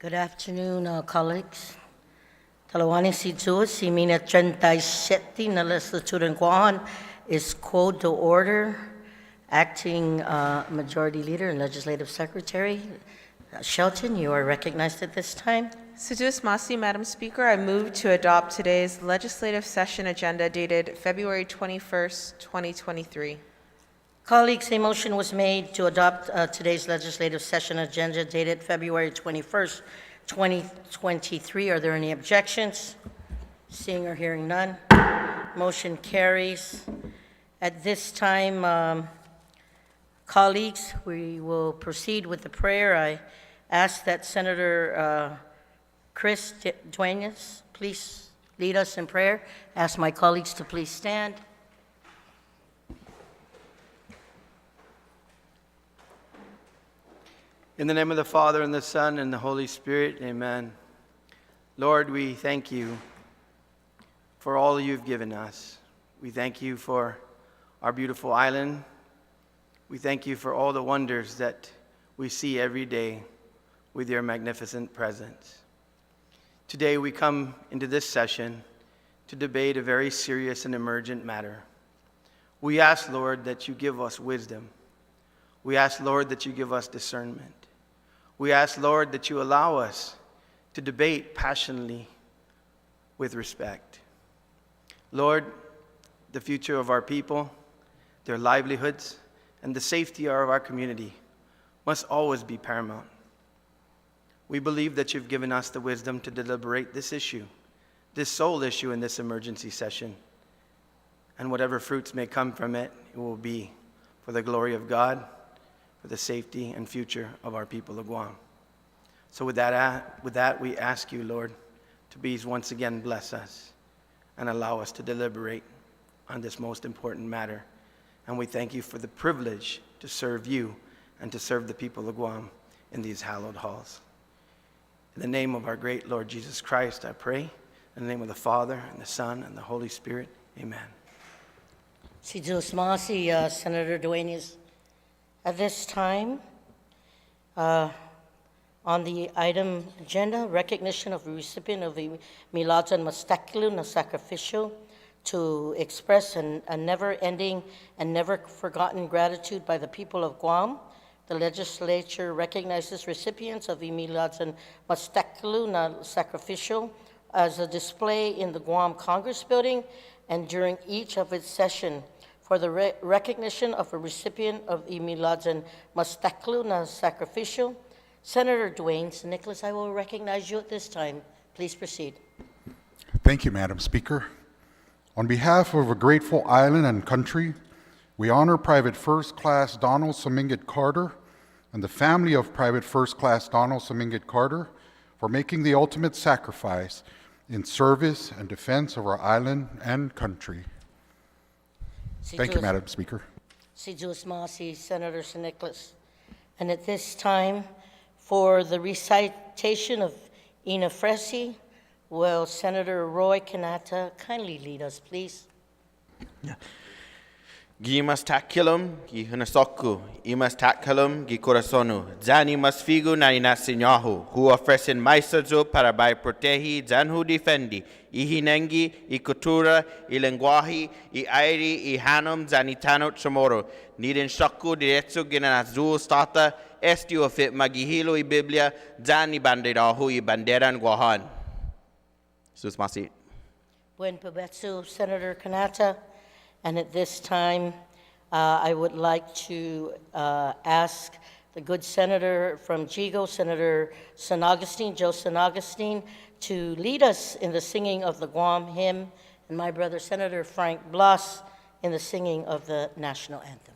Good afternoon, colleagues. Talawani si Diyos, si Mina 37 na legislature ng Guam is called to order. Acting Majority Leader and Legislative Secretary Shelton, you are recognized at this time. Sedus Masi, Madam Speaker, I move to adopt today's legislative session agenda dated February 21st, 2023. Colleagues, a motion was made to adopt today's legislative session agenda dated February 21st, 2023. Are there any objections? Seeing or hearing none, motion carries. At this time, colleagues, we will proceed with the prayer. I ask that Senator Chris Duenas please lead us in prayer. Ask my colleagues to please stand. In the name of the Father, and the Son, and the Holy Spirit, amen. Lord, we thank you for all you've given us. We thank you for our beautiful island. We thank you for all the wonders that we see every day with your magnificent presence. Today we come into this session to debate a very serious and emergent matter. We ask, Lord, that you give us wisdom. We ask, Lord, that you give us discernment. We ask, Lord, that you allow us to debate passionately with respect. Lord, the future of our people, their livelihoods, and the safety of our community must always be paramount. We believe that you've given us the wisdom to deliberate this issue, this sole issue in this emergency session. And whatever fruits may come from it, it will be for the glory of God, for the safety and future of our people of Guam. So with that, we ask you, Lord, to please once again bless us and allow us to deliberate on this most important matter. And we thank you for the privilege to serve you and to serve the people of Guam in these hallowed halls. In the name of our great Lord Jesus Christ, I pray. In the name of the Father, and the Son, and the Holy Spirit, amen. Si Diyos Masi, Senator Duenas. At this time, on the item agenda, recognition of the recipient of the Milatan Mastaklu na sacrificial to express a never-ending and never-forgotten gratitude by the people of Guam. The legislature recognizes recipients of the Milatan Mastaklu na sacrificial as a display in the Guam Congress building and during each of its sessions. For the recognition of a recipient of the Milatan Mastaklu na sacrificial, Senator Duenas. Nicholas, I will recognize you at this time. Please proceed. Thank you, Madam Speaker. On behalf of a grateful island and country, we honor Private First Class Donald Samingit Carter and the family of Private First Class Donald Samingit Carter for making the ultimate sacrifice in service and defense of our island and country. Thank you, Madam Speaker. Si Diyos Masi, Senator Sir Nicholas. And at this time, for the recitation of Ina Fresi, will Senator Roy Kanata kindly lead us, please? Gimas takulum, gi hunasoku, imas takulum, gi corazonu, zani mas figu na inasinyahu, hua fresin maisazo para bai protehi, zanhu defendi, ihinengi, i cultura, i lenguaje, i airi, i hanum, zani tanot chamoro, nidin shaku diretsu ginanazul stata, estio fit magihilo i Biblia, zani banderahu i banderan guahan. Sus masi. Buen provecho, Senator Kanata. And at this time, I would like to ask the good senator from Jigo, Senator San Augustine, Joe San Augustine, to lead us in the singing of the Guam hymn, and my brother, Senator Frank Blas, in the singing of the national anthem.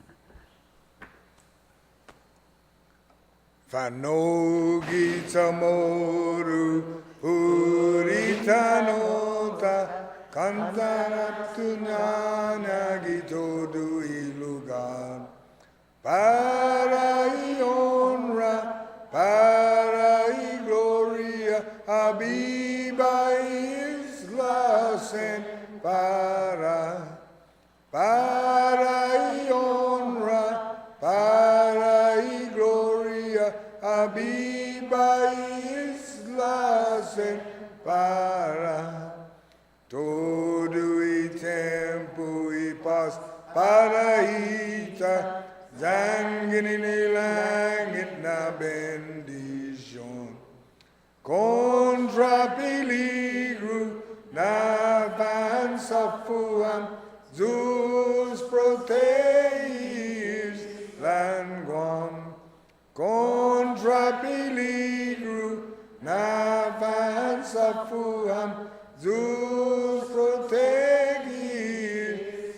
Fanogi tamoru uritanota Cantaratunyana gitodu ilugar para y honra, para y gloria, abiba islas en para y honra, para y gloria, abiba islas lupas parahita zangin langit na bendición contra peligro na avança fuam Zeus proteges land Guam contra peligro na avança fuam Zeus proteges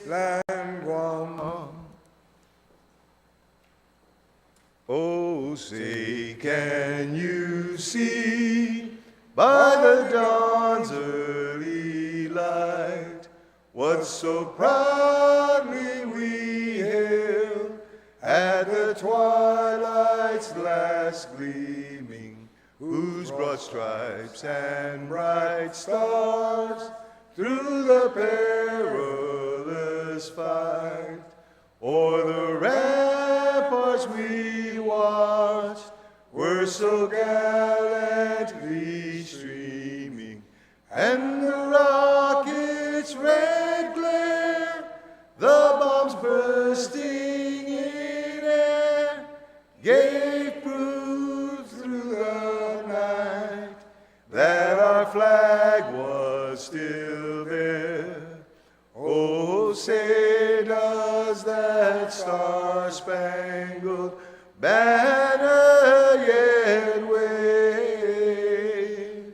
land Guam. Oh, say, can you see by the dawn's early light what so proudly we hailed at the twilight's last gleaming, whose broad stripes and bright stars through the perilous fight o'er the ramparts we watched were so gallantly streaming, and the rocket's red glare, the bombs bursting in air, gave proof through the night that our flag was still there. Oh, say does that star-spangled banner yet wave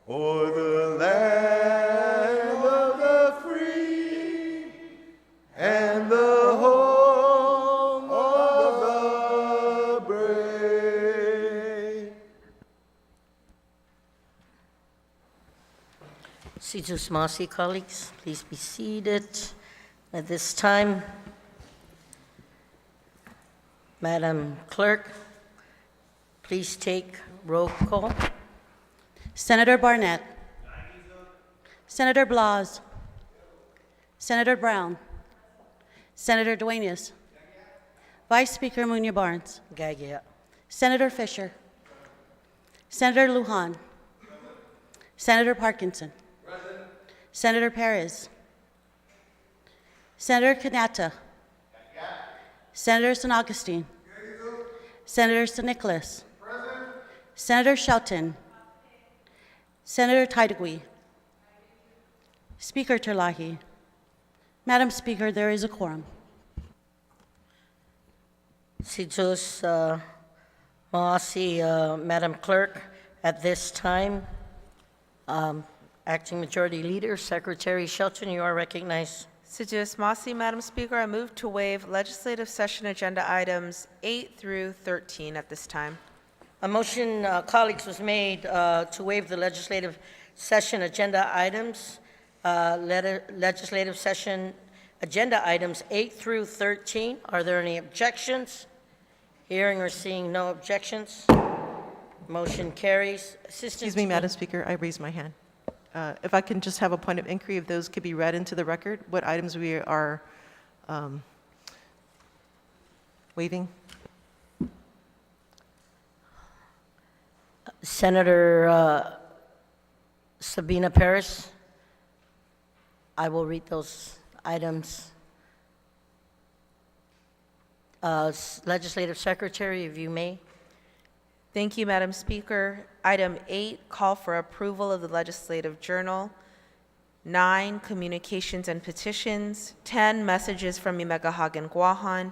o'er the land of the free and the home of the brave? Situs Masi, colleagues, please be seated. At this time, Madam Clerk, please take roll call. Senator Barnett. Senator Blas. Senator Brown. Senator Duenas. Vice Speaker Munya Barnes. Gagia. Senator Fisher. Senator Lujan. Senator Parkinson. Senator Perez. Senator Kanata. Senator San Augustine. Senator San Nicolas. Senator Shelton. Senator Taidagui. Speaker Terlahi. Madam Speaker, there is a quorum. Situs Masi, Madam Clerk, at this time, Acting Majority Leader, Secretary Shelton, you are recognized. Sedis Masi, Madam Speaker, I move to waive legislative session agenda items 8 through 13 at this time. A motion, colleagues, was made to waive the legislative session agenda items, legislative session agenda items 8 through 13. Are there any objections? Hearing or seeing no objections, motion carries. Excuse me, Madam Speaker, I raised my hand. If I can just have a point of inquiry, if those could be read into the record, what items we are waiving? Senator Sabina Paris, I will read those items. Legislative Secretary, if you may. Thank you, Madam Speaker. Item 8, call for approval of the Legislative Journal. 9, communications and petitions. 10, messages from Imegahag Guahan.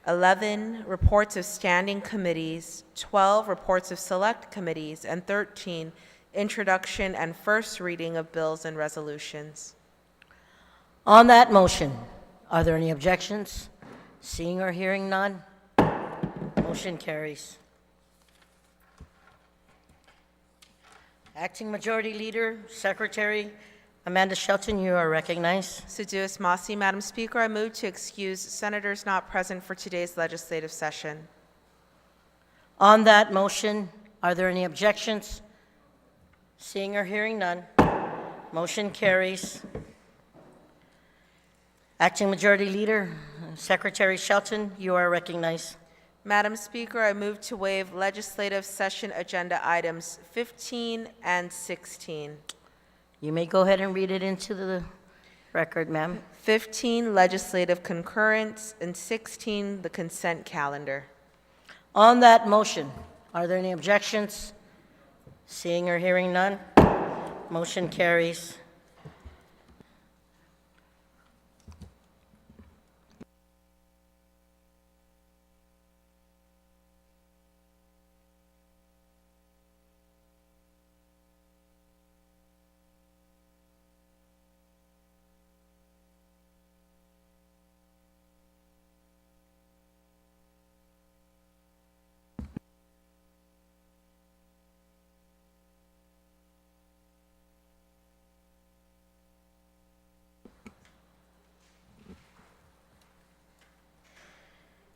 11, reports of standing committees. 12, reports of select committees. And 13, introduction and first reading of bills and resolutions. On that motion, are there any objections? Seeing or hearing none, motion carries. Acting Majority Leader, Secretary Amanda Shelton, you are recognized. Sedis Masi, Madam Speaker, I move to excuse senators not present for today's legislative session. On that motion, are there any objections? Seeing or hearing none, motion carries. Acting Majority Leader, Secretary Shelton, you are recognized. Madam Speaker, I move to waive legislative session agenda items 15 and 16. You may go ahead and read it into the Record, ma'am. 15, legislative concurrence, and 16, the consent calendar. On that motion, are there any objections? Seeing or hearing none, motion carries.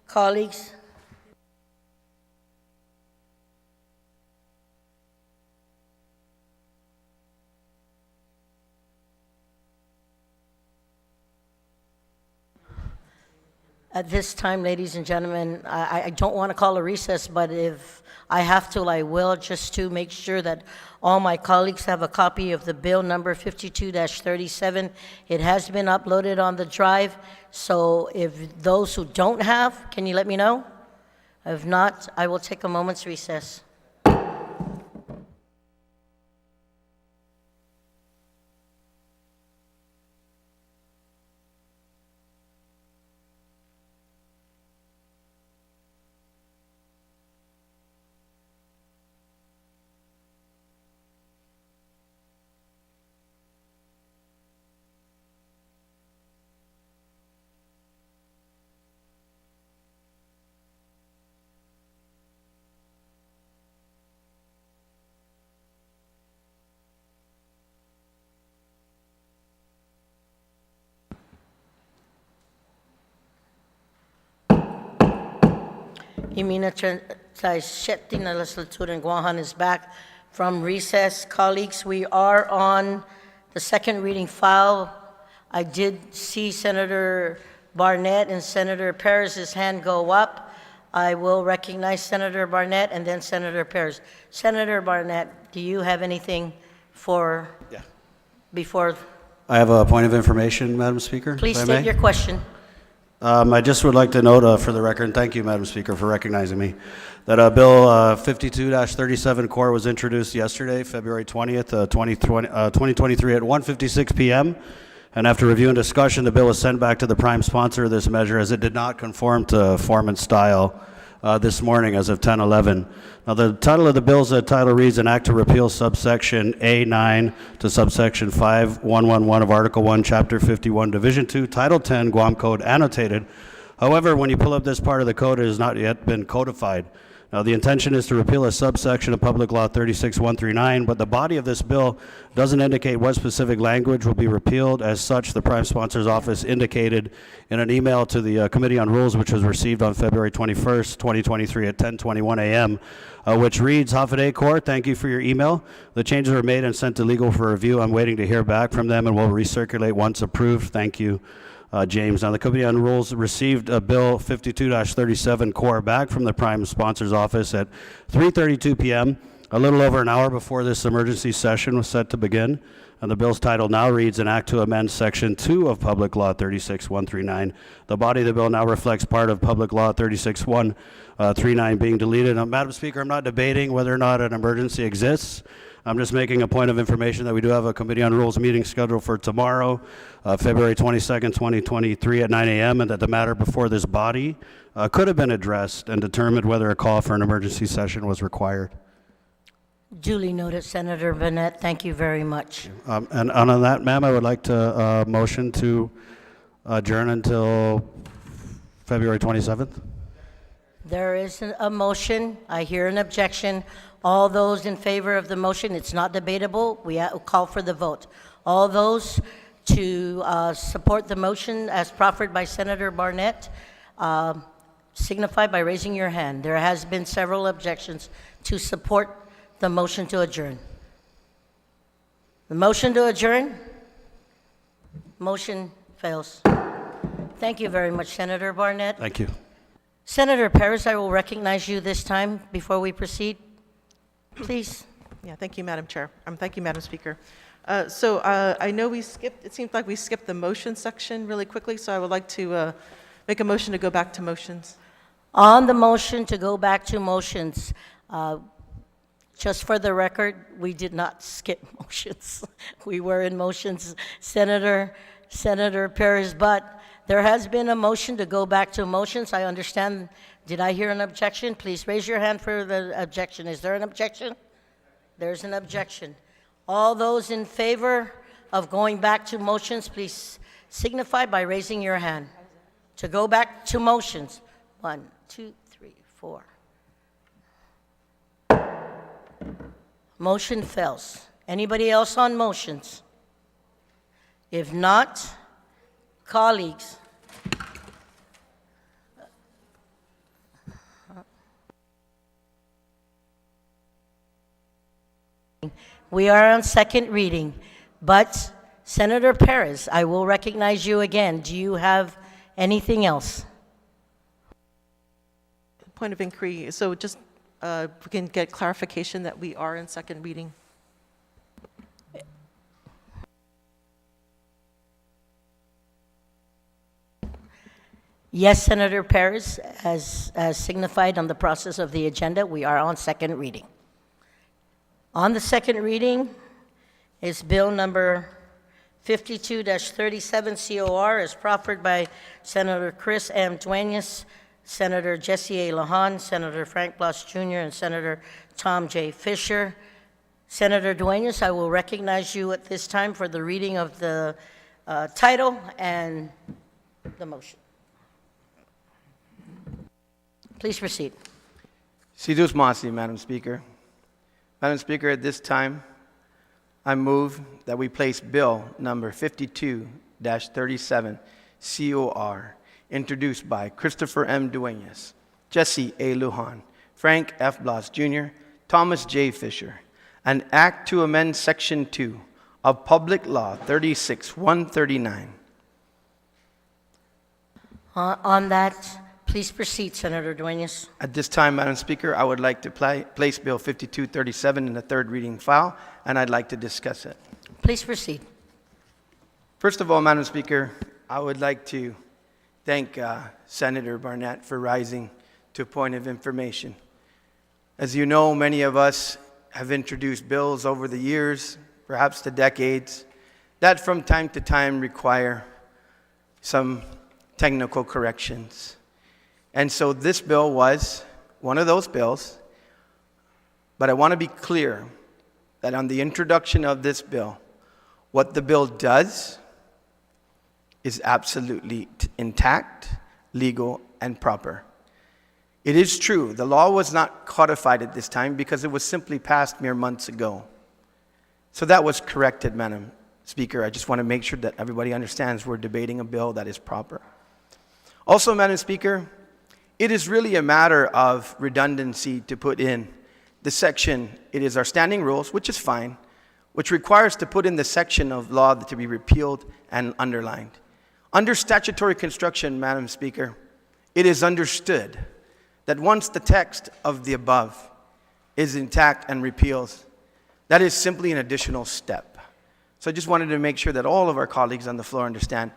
Colleagues, at this time, ladies and gentlemen, I don't want to call a recess, but if I have to, I will, just to make sure that all my colleagues have a copy of the bill number 52-37. It has been uploaded on the drive, so if those who don't have, can you let me know? If not, I will take a moment's recess. Imina Shetty na legislature in Guam is back from recess. Colleagues, we are on the second reading file. I did see Senator Barnett and Senator Perez's hand go up. I will recognize Senator Barnett and then Senator Perez. Senator Barnett, do you have anything for before? I have a point of information, Madam Speaker. Please if I state may. your question. I just would like to note for the record, and thank you, Madam Speaker, for recognizing me, that Bill 52-37 Core was introduced yesterday, February 20th, 2023 at 1:56 p.m. And after review and discussion, the bill was sent back to the prime sponsor of this measure as it did not conform to form and style this morning as of 10:11. Now, the title of the bill's title reads, "An Act to Repeal Subsection A9 to Subsection 5111 of Article 1, Chapter 51, Division 2, Title 10, Guam Code, annotated." However, when you pull up this part of the code, it has not yet been codified. Now, the intention is to repeal a subsection of Public Law 36139, but the body of this bill doesn't indicate what specific language will be repealed. As such, the Prime Sponsor's Office indicated in an email to the Committee on Rules, which was received on February 21st, 2023 at 10:21 a.m., which reads, "Hafaday Court, thank you for your email. The changes were made and sent to legal for review. I'm waiting to hear back from them and will recirculate once approved. Thank you, James." Now, the Committee on Rules received Bill 52-37 Core back from the Prime Sponsor's Office at 3:32 p.m., a little over an hour before this emergency session was set to begin. And the bill's title now reads, "An Act to Amend Section 2 of Public Law 36139. The body of the bill now reflects part of Public Law 36139 being deleted. Now, Madam Speaker, I'm not debating whether or not an emergency exists. I'm just making a point of information that we do have a Committee on Rules meeting scheduled for tomorrow, February 22nd, 2023 at 9 a.m., and that the matter before this body could have been addressed and determined whether a call for an emergency session was required. Duly noted, Senator Barnett. Thank you very much. And on that, ma'am, I would like to motion to adjourn until February 27th. There is a motion. I hear an objection. All those in favor of the motion, it's not debatable. We call for the vote. All those to support the motion as proffered by Senator Barnett, signify by raising your hand. There has been several objections to support the motion to adjourn. The motion to adjourn? Motion fails. Thank you very much, Senator Barnett. Thank you. Senator Perez, I will recognize you this time before we proceed. Please. Yeah, thank you, Madam Chair. Thank you, Madam Speaker. I know it seems like we skipped the motion section really quickly, so I would like to make a motion to go back to motions. On the motion to go back to motions, just for the record, we did not skip motions. We were in motions, Senator Perez, but there has been a motion to go back to motions. I understand. Did I hear an objection? Please raise your hand for the objection. Is there an objection? There's an objection. All those in favor of going back to motions, please signify by raising your hand. To go back to motions. 1, 2, 3, 4. Motion fails. Anybody else on motions? If not, colleagues, we are on second reading, but Senator Perez, I will recognize you again. Do you have anything else? Point of inquiry, so just we can get clarification that we are in second reading. Yes, Senator Perez, as signified on the process of the agenda, we are on second reading. On the second reading is Bill number 52-37 COR, as proffered by Senator Chris M. Duenas, Senator Jesse A. Lahan, Senator Frank Blas Jr., and Senator Tom J. Fisher. Senator Duenas, I will recognize you at this time for the reading of the title and the motion. Please proceed. Sidus Masi, Madam Speaker. Madam Speaker, at this time, I move that we place Bill number 52-37 COR, introduced by Christopher M. Duenas, Jesse A. Lujan, Frank F. Blas Jr., Thomas J. Fisher, an act to amend Section 2 of Public Law 36-139. On that, please proceed, Senator Duenas. At this time, Madam Speaker, I would like to place Bill 5237 in the third reading file, and I'd like to discuss it. Please proceed. First of all, Madam Speaker, I would like to thank Senator Barnett for rising to a point of information. As you know, many of us have introduced bills over the years, perhaps the decades, that from time to time require some technical corrections. And so this bill was one of those bills, but I want to be clear that on the introduction of this bill, what the bill does is absolutely intact, legal, and proper. It is true, the law was not codified at this time because it was simply passed mere months ago. So that was corrected, Madam Speaker. I just want to make sure that everybody understands we're debating a bill that is proper. Also, Madam Speaker, it is really a matter of redundancy to put in the section. It is our standing rules, which is fine, which requires to put in the section of law to be repealed and underlined. Under statutory construction, Madam Speaker, it is understood that once the text of the above is intact and repeals, that is simply an additional step. So I just wanted to make sure that all of our colleagues on the floor understand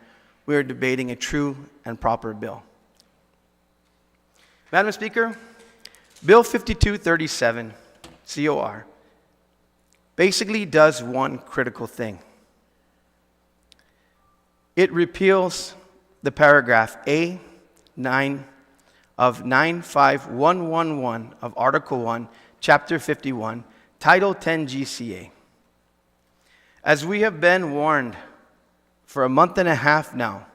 we are debating a true and proper bill. Madam Speaker, Bill 5237, COR, basically does one critical thing. It repeals the paragraph A9 of 95111 of Article 1, Chapter 51, Title 10 GCA. As we have been warned for a month and a half now,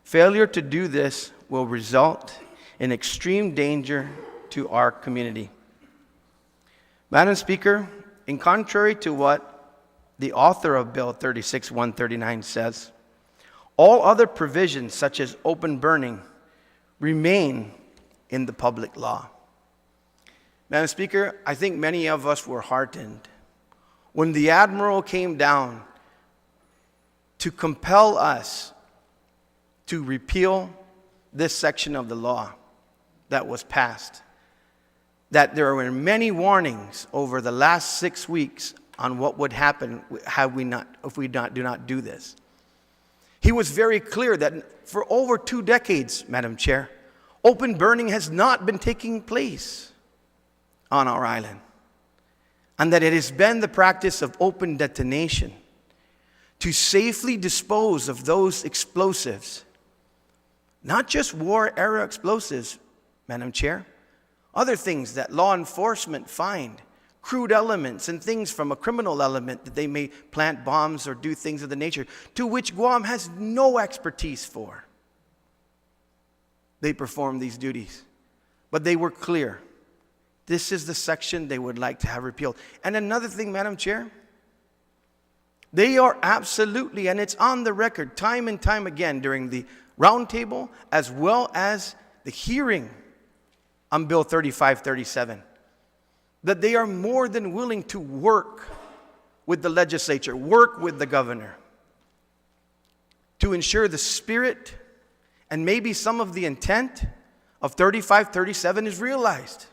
failure to do this will result in extreme danger to our community. Madam Speaker, in contrary to what the author of Bill 36-139 says, all other provisions such as open burning remain in the public law. Madam Speaker, I think many of us were heartened when the Admiral came down to compel us to repeal this section of the law that was passed, that there were many warnings over the last 6 weeks on what would happen if we do not do this. He was very clear that for over 2 decades, Madam Chair, open burning has not been taking place on our island, and that it has been the practice of open detonation to safely dispose of those explosives, not just war-era explosives, Madam Chair, other things that law enforcement find, crude elements and things from a criminal element that they may plant bombs or do things of the nature to which Guam has no expertise for. They perform these duties. But they were clear. This is the section they would like to have repealed. And another thing, Madam Chair, they are absolutely, and it's on the record time and time again during the roundtable as well as the hearing on Bill 3537, that they are more than willing to work with the legislature, work with the governor, to ensure the spirit and maybe some of the intent of 3537 is realized.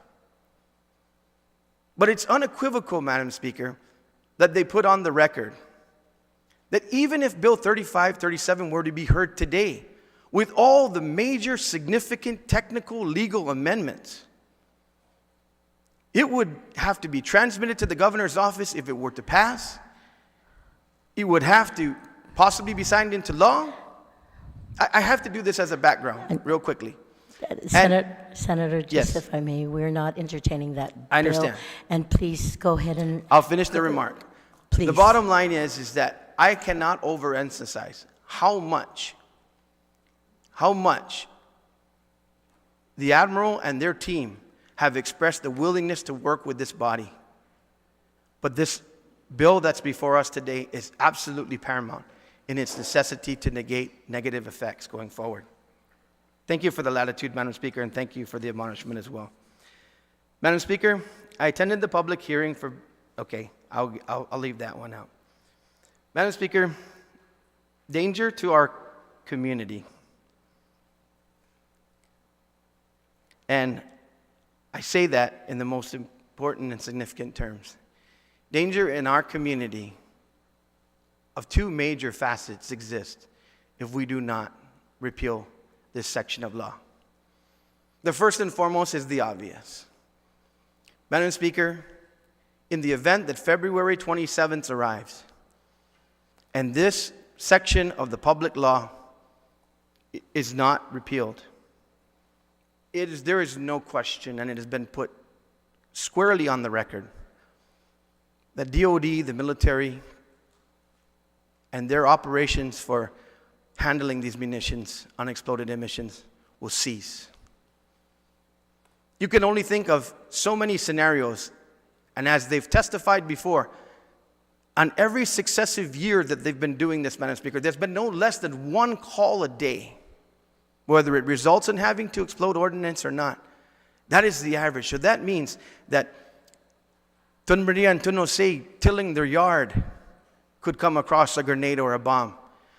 But it's unequivocal, Madam Speaker, that they put on the record that even if Bill 3537 were to be heard today, with all the major significant technical legal amendments, it would have to be transmitted to the governor's office if it were to pass. It would have to possibly be signed into law. I have to do this as a background real quickly. Senator, just Yes. if I may, we're not entertaining that bill. I understand. And please go ahead and, I'll finish the remark. please. The bottom line is that I cannot overemphasize how much the Admiral and their team have expressed the willingness to work with this body. But this bill that's before us today is absolutely paramount in its necessity to negate negative effects going forward. Thank you for the latitude, Madam Speaker, and thank you for the admonishment as well. Madam Speaker, I attended the public hearing for, okay, I'll leave that one out. Madam Speaker, danger to our community. And I say that in the most important and significant terms. Danger in our community of 2 major facets exist if we do not repeal this section of law. The first and foremost is the obvious. Madam Speaker, in the event that February 27th arrives and this section of the public law is not repealed, there is no question, and it has been put squarely on the record, that DOD, the military, and their operations for handling these munitions, unexploded emissions, will cease. You can only think of so many scenarios, and as they've testified before, on every successive year that they've been doing this, Madam Speaker, there's been no less than 1 call a day, whether it results in having to explode ordnance or not. That is the average. So that means that Tun Maria and Tun Jose tilling their yard could come across a grenade or a bomb.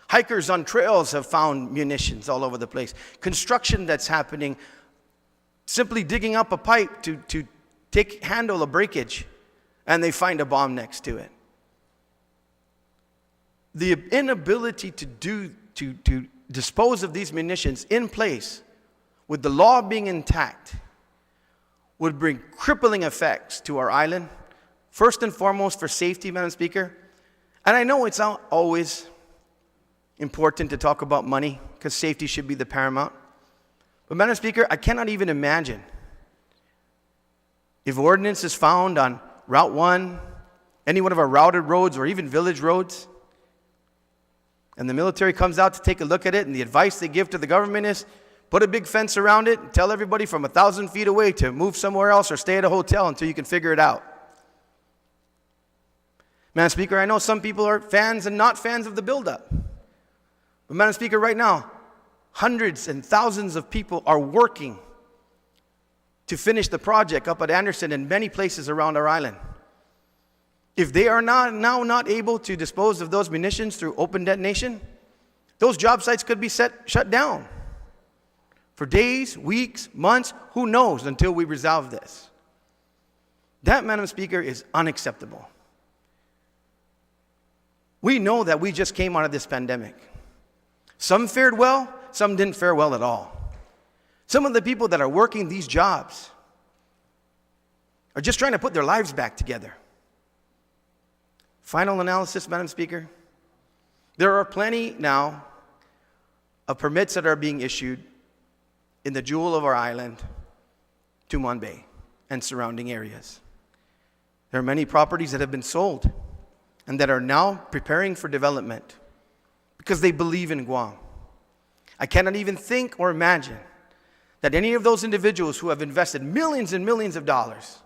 Hikers on trails have found munitions all over the place. Construction that's happening, simply digging up a pipe to handle a breakage, and they find a bomb next to it. The inability to dispose of these munitions in place, with the law being intact, would bring crippling effects to our island, first and foremost for safety, Madam Speaker. And I know it's not always important to talk about money, because safety should be the paramount. But Madam Speaker, I cannot even imagine if ordnance is found on Route 1, any one of our routed roads, or even village roads, and the military comes out to take a look at it, and the advice they give to the government is, put a big fence around it and tell everybody from 1,000 feet away to move somewhere else or stay at a hotel until you can figure it out. Madam Speaker, I know some people are fans and not fans of the buildup. But Madam Speaker, right now, hundreds and thousands of people are working to finish the project up at Anderson and many places around our island. If they are now not able to dispose of those munitions through open detonation, those job sites could be shut down for days, weeks, months, who knows, until we resolve this. That, Madam Speaker, is unacceptable. We know that we just came out of this pandemic. Some fared well, some didn't fare well at all. Some of the people that are working these jobs are just trying to put their lives back together. Final analysis, Madam Speaker. There are plenty now of permits that are being issued in the jewel of our island, Tumon Bay and surrounding areas. There are many properties that have been sold and that are now preparing for development because they believe in Guam. I cannot even think or imagine that any of those individuals who have invested millions and millions of dollars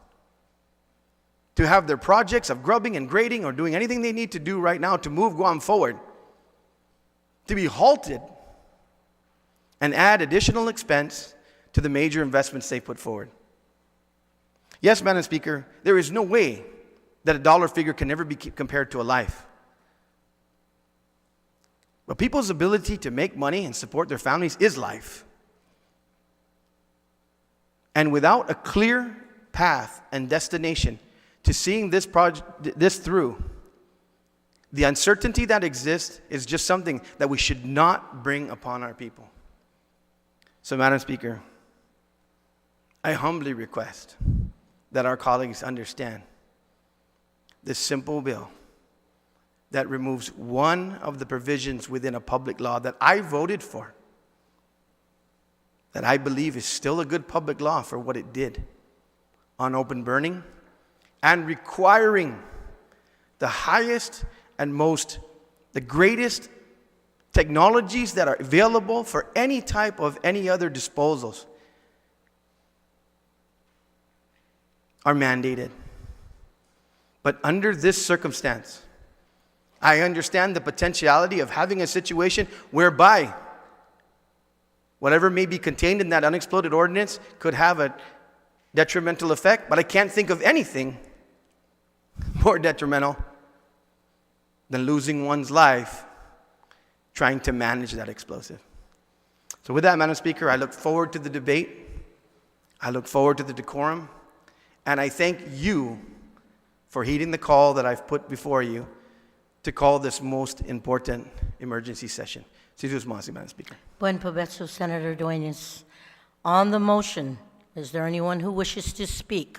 to have their projects of grubbing and grading or doing anything they need to do right now to move Guam forward, to be halted and add additional expense to the major investments they put forward. Yes, Madam Speaker, there is no way that a dollar figure can never be compared to a life. But people's ability to make money and support their families is life. And without a clear path and destination to seeing this through, the uncertainty that exists is just something that we should not bring upon our people. So, Madam Speaker, I humbly request that our colleagues understand this simple bill that removes one of the provisions within a public law that I voted for, that I believe is still a good public law for what it did on open burning and requiring the highest and the greatest technologies that are available for any type of any other disposals are mandated. But under this circumstance, I understand the potentiality of having a situation whereby whatever may be contained in that unexploded ordinance could have a detrimental effect, but I can't think of anything more detrimental than losing one's life trying to manage that explosive. So with that, Madam Speaker, I look forward to the debate. I look forward to the decorum. And I thank you for heeding the call that I've put before you to call this most important emergency session. Madam Speaker. Buen provecho, Senator Duenas. On the motion, is there anyone who wishes to speak?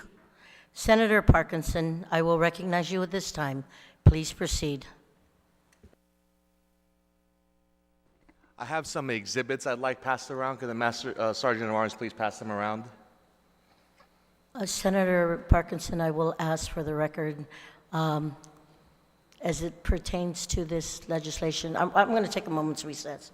Senator Parkinson, I will recognize you at this time. Please proceed. I have some exhibits I'd like passed around. Could the Master Sergeant of Arms please pass them around? Senator Parkinson, I will ask for the record, as it pertains to this legislation. I'm going to take a moment's recess.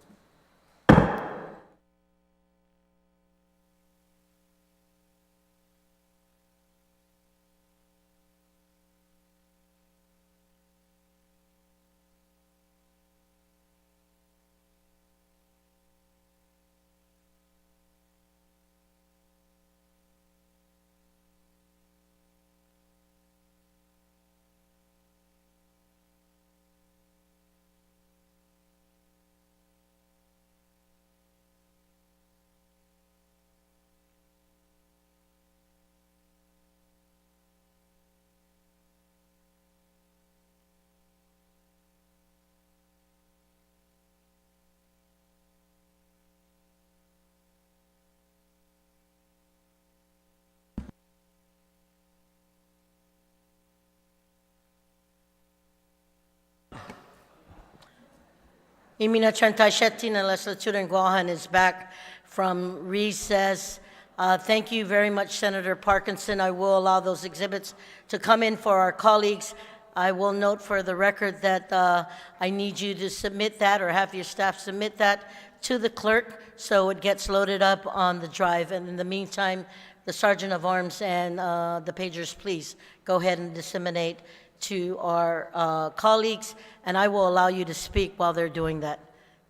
Imina Chantasheti na legislature in Guahan is back from recess. Thank you very much, Senator Parkinson. I will allow those exhibits to come in for our colleagues. I will note for the record that I need you to submit that or have your staff submit that to the clerk so it gets loaded up on the drive. And in the meantime, the Sergeant of Arms and the pagers, please go ahead and disseminate to our colleagues, and I will allow you to speak while they're doing that.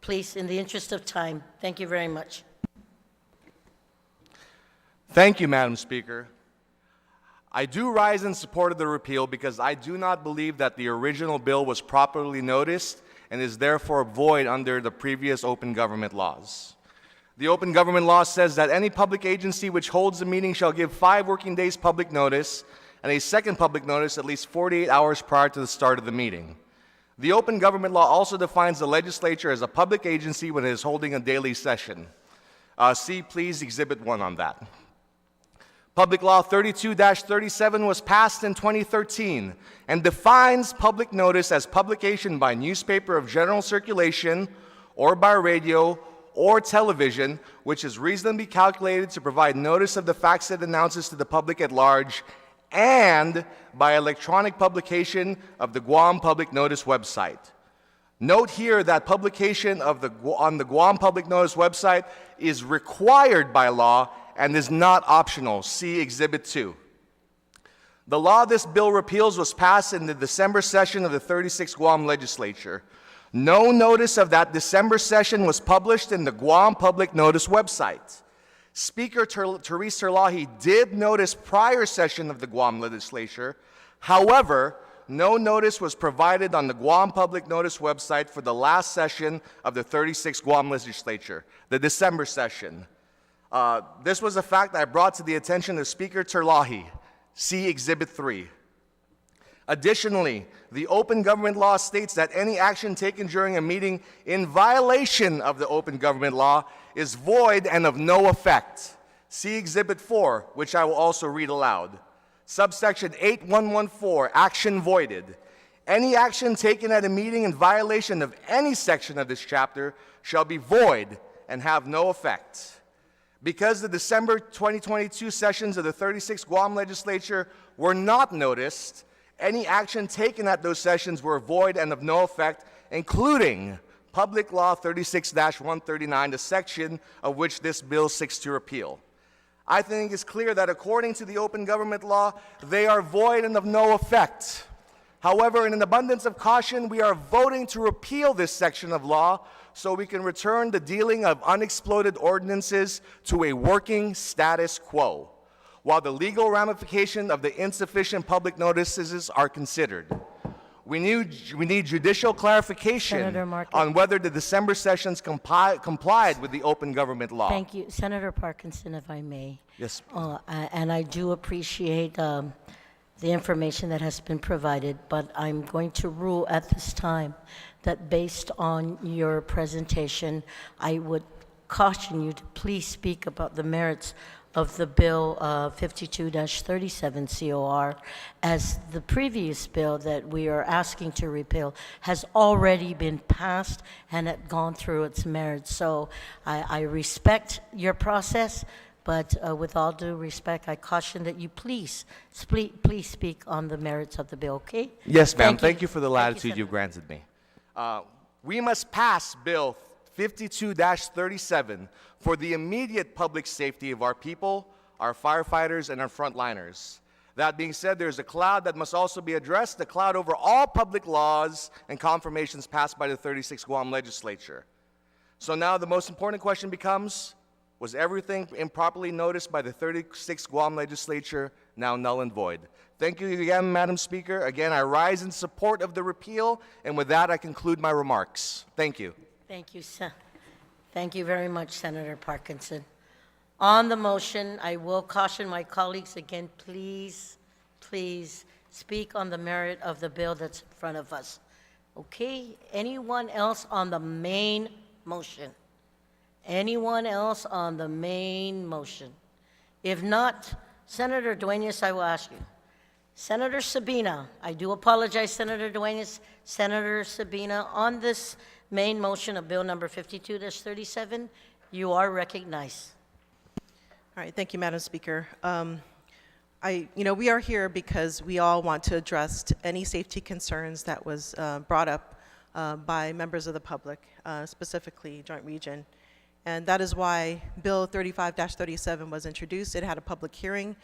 Please, in the interest of time. Thank you very much. Thank you, Madam Speaker. I do rise in support of the repeal because I do not believe that the original bill was properly noticed and is therefore void under the previous open government laws. The open government law says that any public agency which holds a meeting shall give 5 working days public notice and a second public notice at least 48 hours prior to the start of the meeting. The open government law also defines the legislature as a public agency when it is holding a daily session. See, please, Exhibit 1 on that. Public Law 32-37 was passed in 2013 and defines public notice as publication by newspaper of general circulation or by radio or television, which is reasonably calculated to provide notice of the facts it announces to the public at large, and by electronic publication of the Guam Public Notice website. Note here that publication on the Guam Public Notice website is required by law and is not optional. See Exhibit 2. The law this bill repeals was passed in the December session of the 36th Guam Legislature. No notice of that December session was published in the Guam Public Notice website. Speaker Therese Terlahi did notice prior session of the Guam Legislature. However, no notice was provided on the Guam Public Notice website for the last session of the 36th Guam Legislature, the December session. This was a fact that I brought to the attention of Speaker Terlahi. See Exhibit 3. Additionally, the open government law states that any action taken during a meeting in violation of the open government law is void and of no effect. See Exhibit 4, which I will also read aloud. Subsection 8114, action voided. Any action taken at a meeting in violation of any section of this chapter shall be void and have no effect. Because the December 2022 sessions of the 36th Guam Legislature were not noticed, any action taken at those sessions were void and of no effect, including Public Law 36-139, the section of which this bill seeks to repeal. I think it's clear that according to the open government law, they are void and of no effect. However, in an abundance of caution, we are voting to repeal this section of law so we can return the dealing of unexploded ordinances to a working status quo, while the legal ramification of the insufficient public notices are considered. We need judicial clarification on whether the December sessions complied with the open government law. Thank you. Senator Parkinson, if I may. Yes. And I do appreciate the information that has been provided, but I'm going to rule at this time that based on your presentation, I would caution you to please speak about the merits of the bill 52-37 COR, as the previous bill that we are asking to repeal has already been passed and had gone through its merits. So I respect your process, but with all due respect, I caution that you please speak on the merits of the bill, okay? Yes, ma'am. Thank you for the latitude you've granted me. We must pass Bill 52-37 for the immediate public safety of our people, our firefighters, and our frontliners. That being said, there's a cloud that must also be addressed, the cloud over all public laws and confirmations passed by the 36th Guam Legislature. So now the most important question becomes, was everything improperly noticed by the 36th Guam Legislature now null and void? Thank you again, Madam Speaker. Again, I rise in support of the repeal, and with that, I conclude my remarks. Thank you. Thank you, sir. Thank you very much, Senator Parkinson. On the motion, I will caution my colleagues again, please speak on the merit of the bill that's in front of us. Okay, anyone else on the main motion? Anyone else on the main motion? If not, Senator Duenas, I will ask you. Senator Sabina, I do apologize, Senator Duenas. Senator Sabina, on this main motion of bill number 52-37, you are recognized. All right, thank you, Madam Speaker. We are here because we all want to address any safety concerns that was brought up by members of the public, specifically Joint Region. And that is why Bill 35-37 was introduced. It had a public hearing,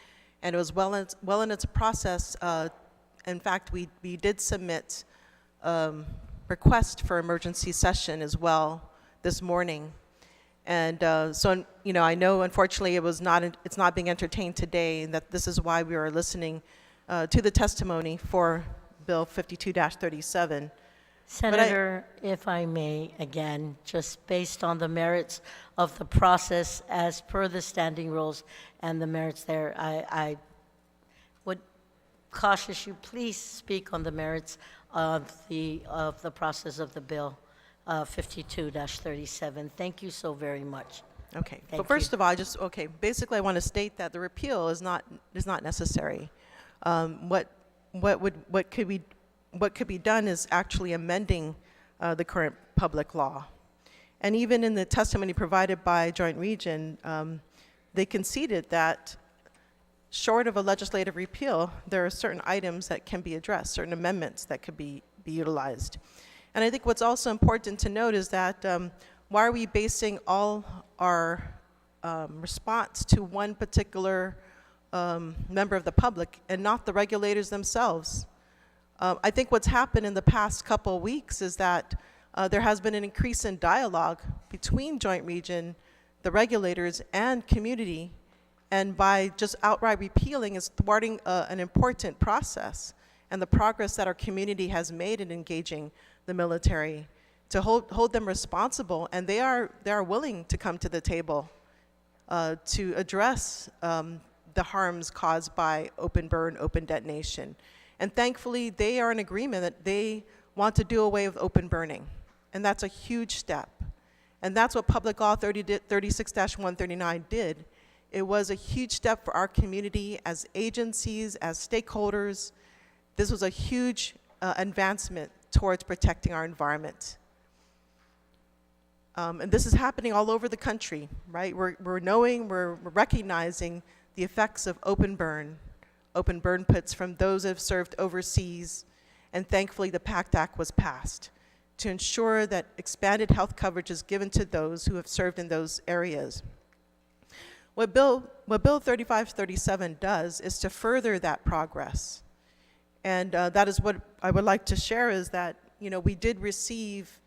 and it was well in its process. In fact, we did submit request for emergency session as well this morning. And so, I know unfortunately it's not being entertained today, and that this is why we are listening to the testimony for Bill 52-37. Senator, if I may, again, just based on the merits of the process as per the standing rules and the merits there, I would cautious you please speak on the merits of the process of the bill 52-37. Thank you so very much. Okay. Thank But first you. of all, basically I want to state that the repeal is not necessary. What could be done is actually amending the current public law. And even in the testimony provided by Joint Region, they conceded that short of a legislative repeal, there are certain items that can be addressed, certain amendments that could be utilized. And I think what's also important to note is that why are we basing all our response to one particular member of the public and not the regulators themselves? I think what's happened in the past couple of weeks is that there has been an increase in dialogue between Joint Region, the regulators, and community, and by just outright repealing is thwarting an important process and the progress that our community has made in engaging the military to hold them responsible, and they are willing to come to the table to address the harms caused by open burn, open detonation. And thankfully, they are in agreement that they want to do away with open burning. And that's a huge step. And that's what Public Law 36-139 did. It was a huge step for our community as agencies, as stakeholders. This was a huge advancement towards protecting our environment. And this is happening all over the country, right? We're recognizing the effects of open burn pits from those that have served overseas, and thankfully the PACT Act was passed to ensure that expanded health coverage is given to those who have served in those areas. What Bill 3537 does is to further that progress. And that is what I would like to share is that, we did receive,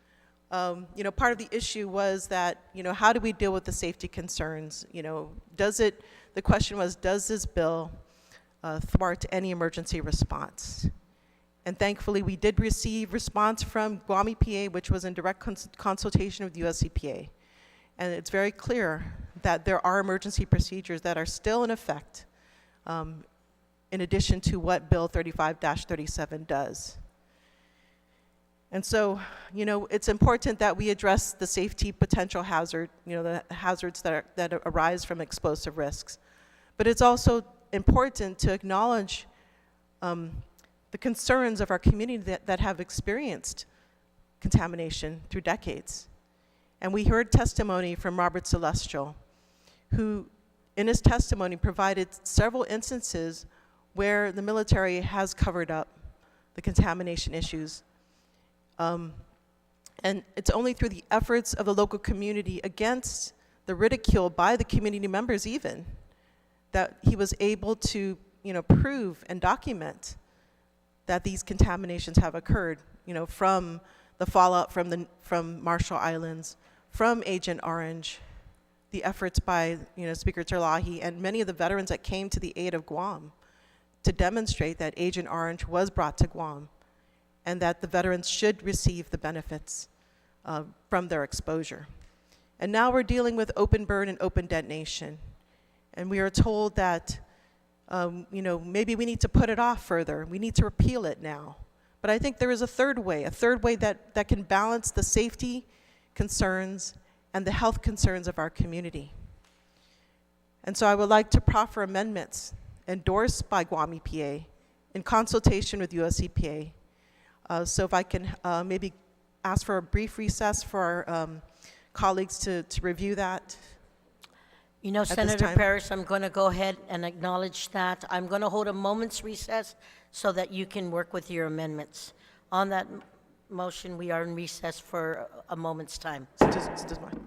part of the issue was that, how do we deal with the safety concerns? The question was, does this bill thwart any emergency response? And thankfully, we did receive response from Guam EPA, which was in direct consultation with US EPA. And it's very clear that there are emergency procedures that are still in effect, in addition to what Bill 35-37 does. And so, it's important that we address the safety potential hazard, the hazards that arise from explosive risks. But it's also important to acknowledge the concerns of our community that have experienced contamination through decades. And we heard testimony from Robert Celestial, who in his testimony provided several instances where the military has covered up the contamination issues. And it's only through the efforts of the local community against the ridicule by the community members even, that he was able to, prove and document that these contaminations have occurred, from the fallout from Marshall Islands, from Agent Orange, the efforts by, Speaker Terlahi and many of the veterans that came to the aid of Guam to demonstrate that Agent Orange was brought to Guam and that the veterans should receive the benefits from their exposure. And now we're dealing with open burn and open detonation. And we are told that, maybe we need to put it off further. We need to repeal it now. But I think there is a third way that can balance the safety concerns and the health concerns of our community. And so I would like to proffer amendments endorsed by Guam EPA in consultation with US EPA. So if I can maybe ask for a brief recess for our colleagues to review that. Senator Parrish, I'm going to go ahead and acknowledge that. I'm going to hold a moment's recess so that you can work with your amendments. On that motion, we are in recess for a moment's time. Just mine.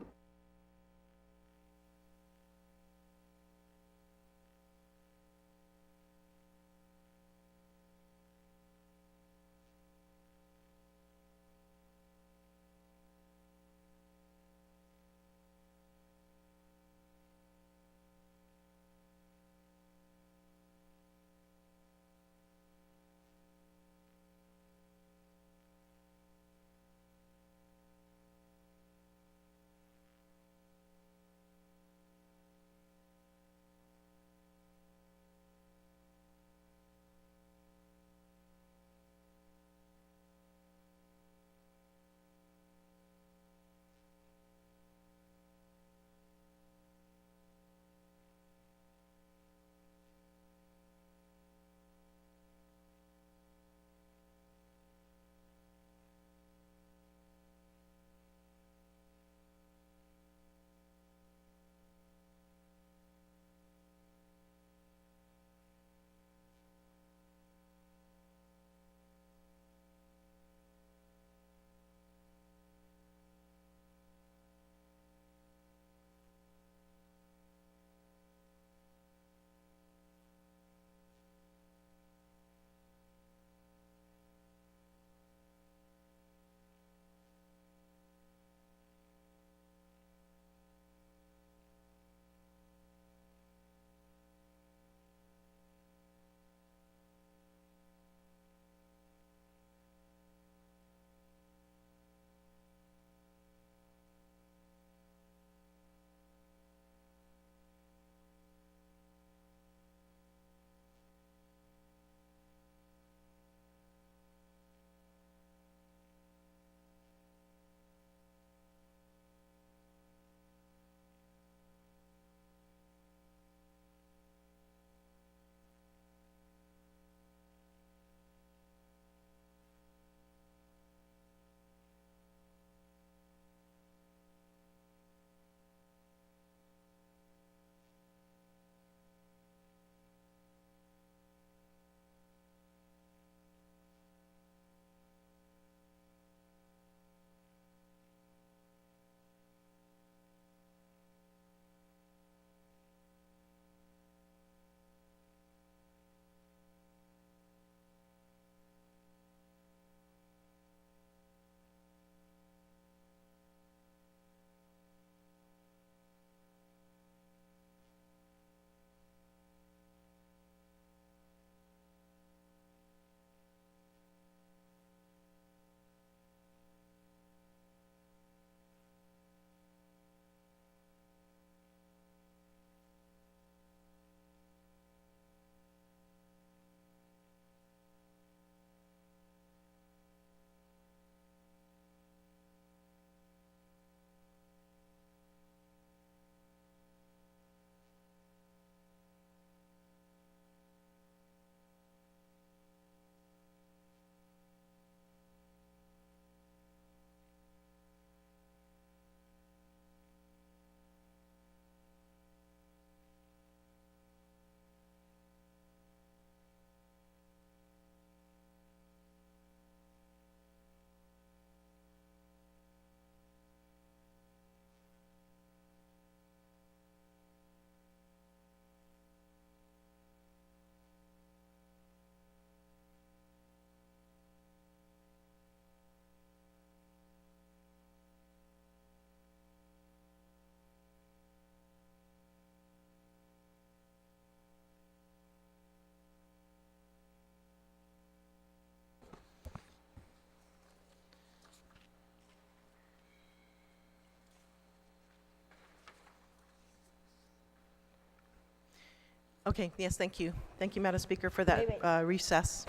Okay, yes, thank you. Thank you, Madam Speaker, for that Wait. recess.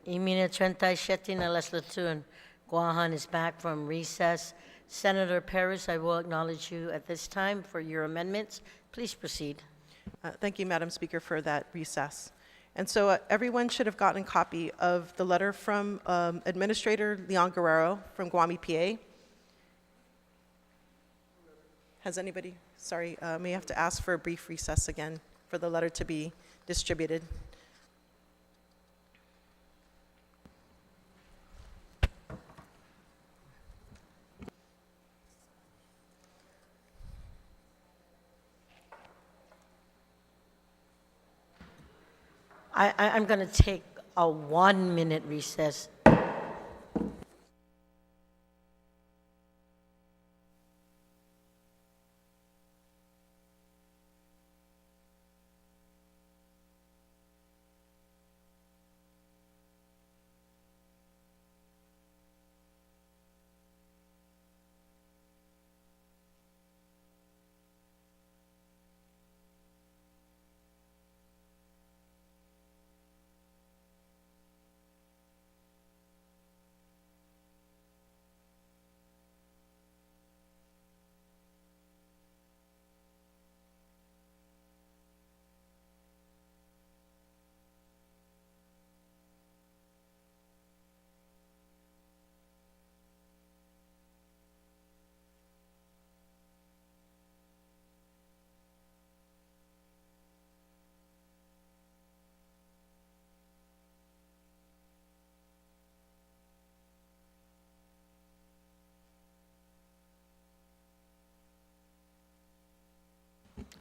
Imina 37 na legislature. Guahan is back from recess. Senator Paris, I will acknowledge you at this time for your amendments. Please proceed. Thank you, Madam Speaker, for that recess. And so everyone should have gotten a copy of the letter from Administrator Leon Guerrero from Guam EPA. Has anybody, sorry, may have to ask for a brief recess again for the letter to be distributed. I'm going to take a 1-minute recess.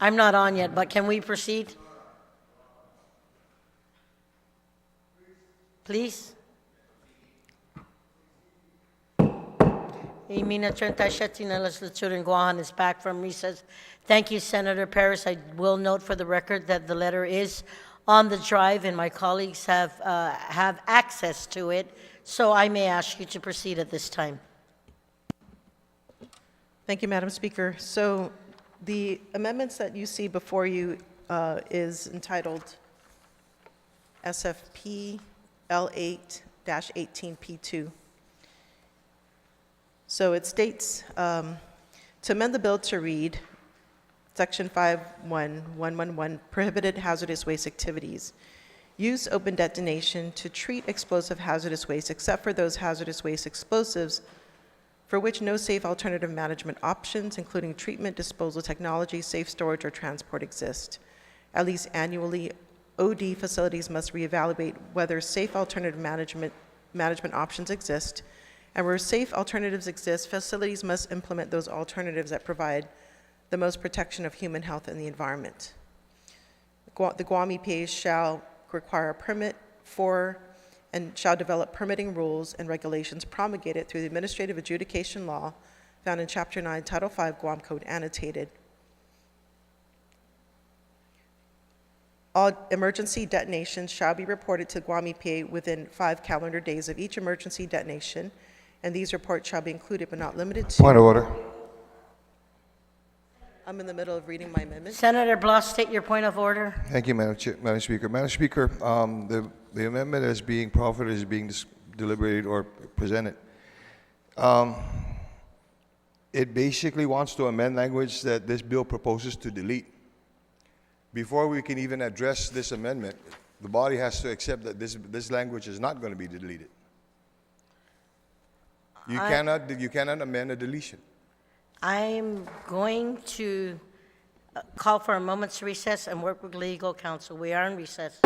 I'm not on yet, but can we proceed? Please? Imina 37 na legislature in Guahan is back from recess. Thank you, Senator Paris. I will note for the record that the letter is on the drive and my colleagues have access to it, so I may ask you to proceed at this time. Thank you, Madam Speaker. So the amendments that you see before you is entitled SFP L8-18P2. So it states to amend the bill to read Section 51111, prohibited hazardous waste activities. Use open detonation to treat explosive hazardous waste except for those hazardous waste explosives for which no safe alternative management options, including treatment, disposal technology, safe storage, or transport exist. At least annually, OD facilities must reevaluate whether safe alternative management options exist, and where safe alternatives exist, facilities must implement those alternatives that provide the most protection of human health and the environment. The Guam EPA shall require a permit for and shall develop permitting rules and regulations promulgated through the administrative adjudication law found in Chapter 9, Title 5, Guam Code Annotated. All emergency detonations shall be reported to Guam EPA within 5 calendar days of each emergency detonation, and these reports shall be included but not limited to... Point of order. I'm in the middle of reading my amendment. Senator Blas, state your point of order. Thank you, Madam Speaker. Madam Speaker, the amendment as being proffered is being deliberated or presented. It basically wants to amend language that this bill proposes to delete. Before we can even address this amendment, the body has to accept that this language is not going to be deleted. You cannot amend a deletion. I'm going to call for a moment's recess and work with legal counsel. We are in recess.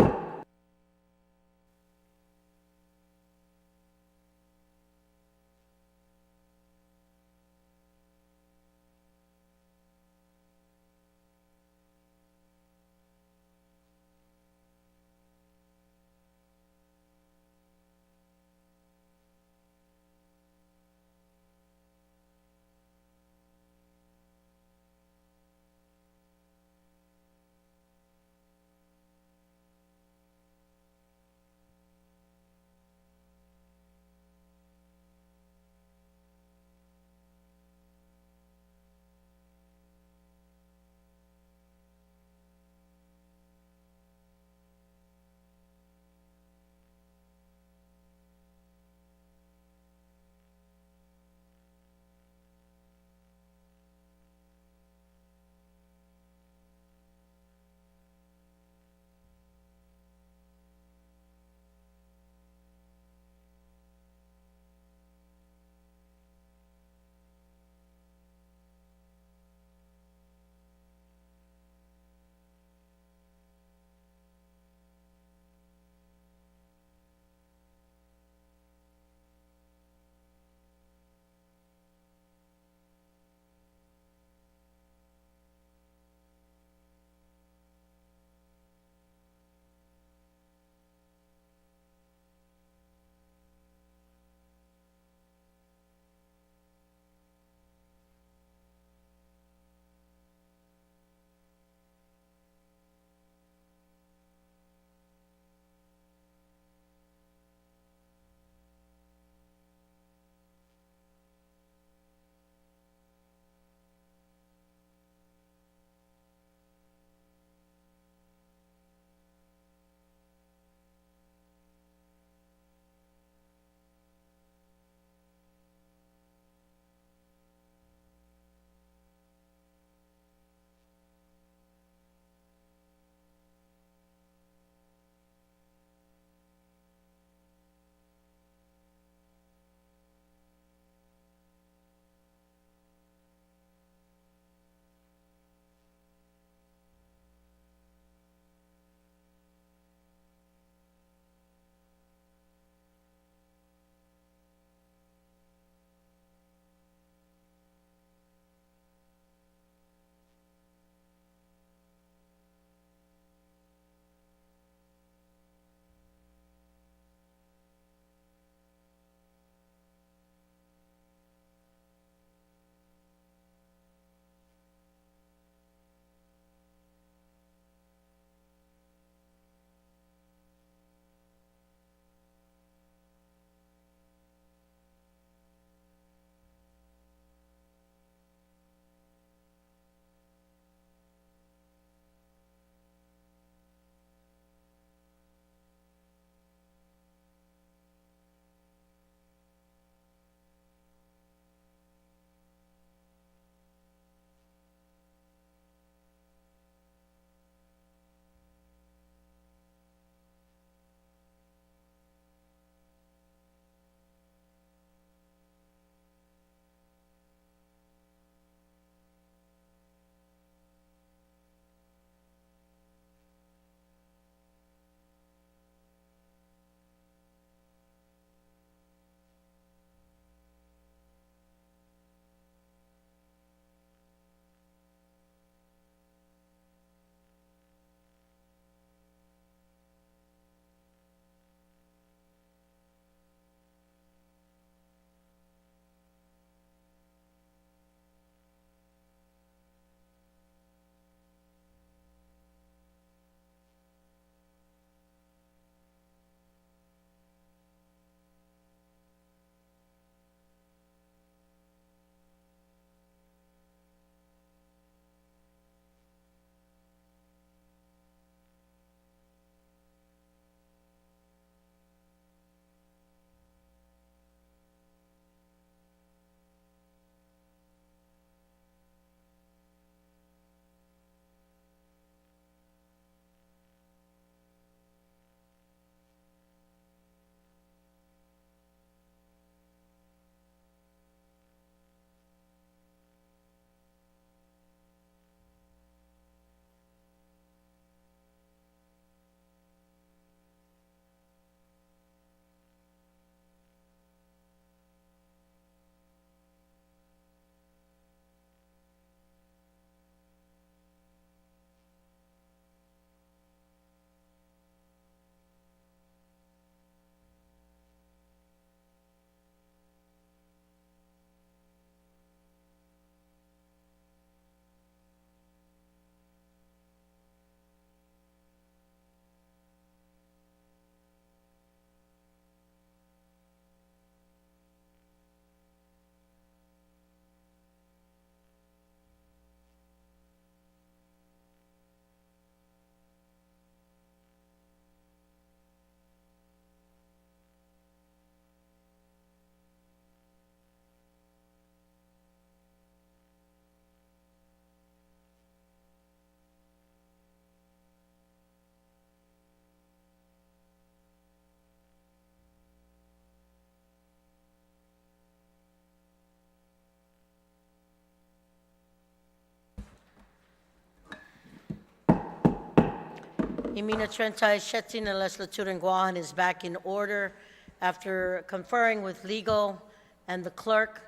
Imina Trentai Shetsi na Legislature in Guam is back in order. After conferring with legal and the clerk,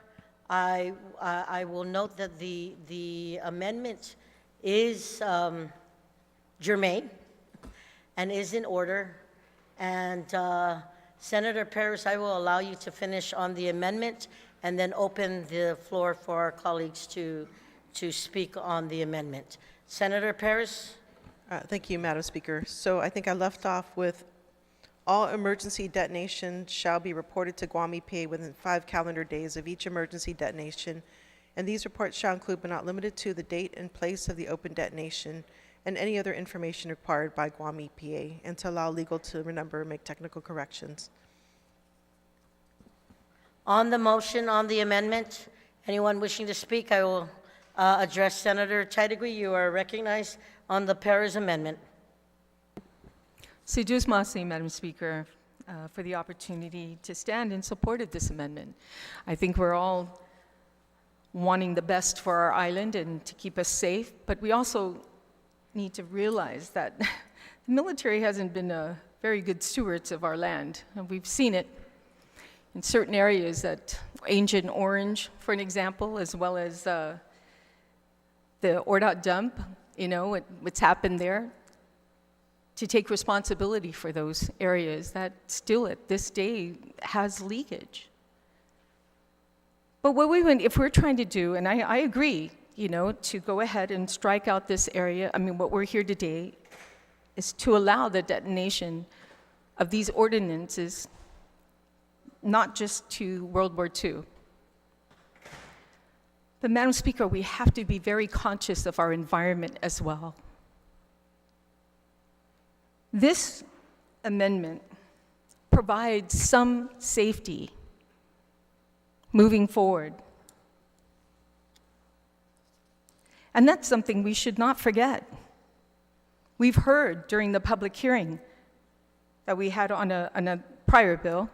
I will note that the amendment is germane and is in order. And Senator Paris, I will allow you to finish on the amendment and then open the floor for our colleagues to speak on the amendment. Senator Paris? Thank you, Madam Speaker. So I think I left off with all emergency detonations shall be reported to Guam EPA within 5 calendar days of each emergency detonation, and these reports shall include but not limited to the date and place of the open detonation and any other information required by Guam EPA, and to allow legal to renumber and make technical corrections. On the motion, on the amendment, anyone wishing to speak, I will address Senator Chidegui. You are recognized on the Paris amendment. Sijus Masi, Madam Speaker, for the opportunity to stand in support of this amendment. I think we're all wanting the best for our island and to keep us safe, but we also need to realize that the military hasn't been very good stewards of our land, and we've seen it in certain areas at Ancient Orange, for an example, as well as the Ordot dump, you know, what's happened there, to take responsibility for those areas that still at this day has leakage. But what if we're trying to do, and I agree, you know, to go ahead and strike out this area, I mean, what we're here today is to allow the detonation of these ordinances, not just to World War II. But Madam Speaker, we have to be very conscious of our environment as well. This amendment provides some safety moving forward. And that's something we should not forget. We've heard during the public hearing that we had on a prior bill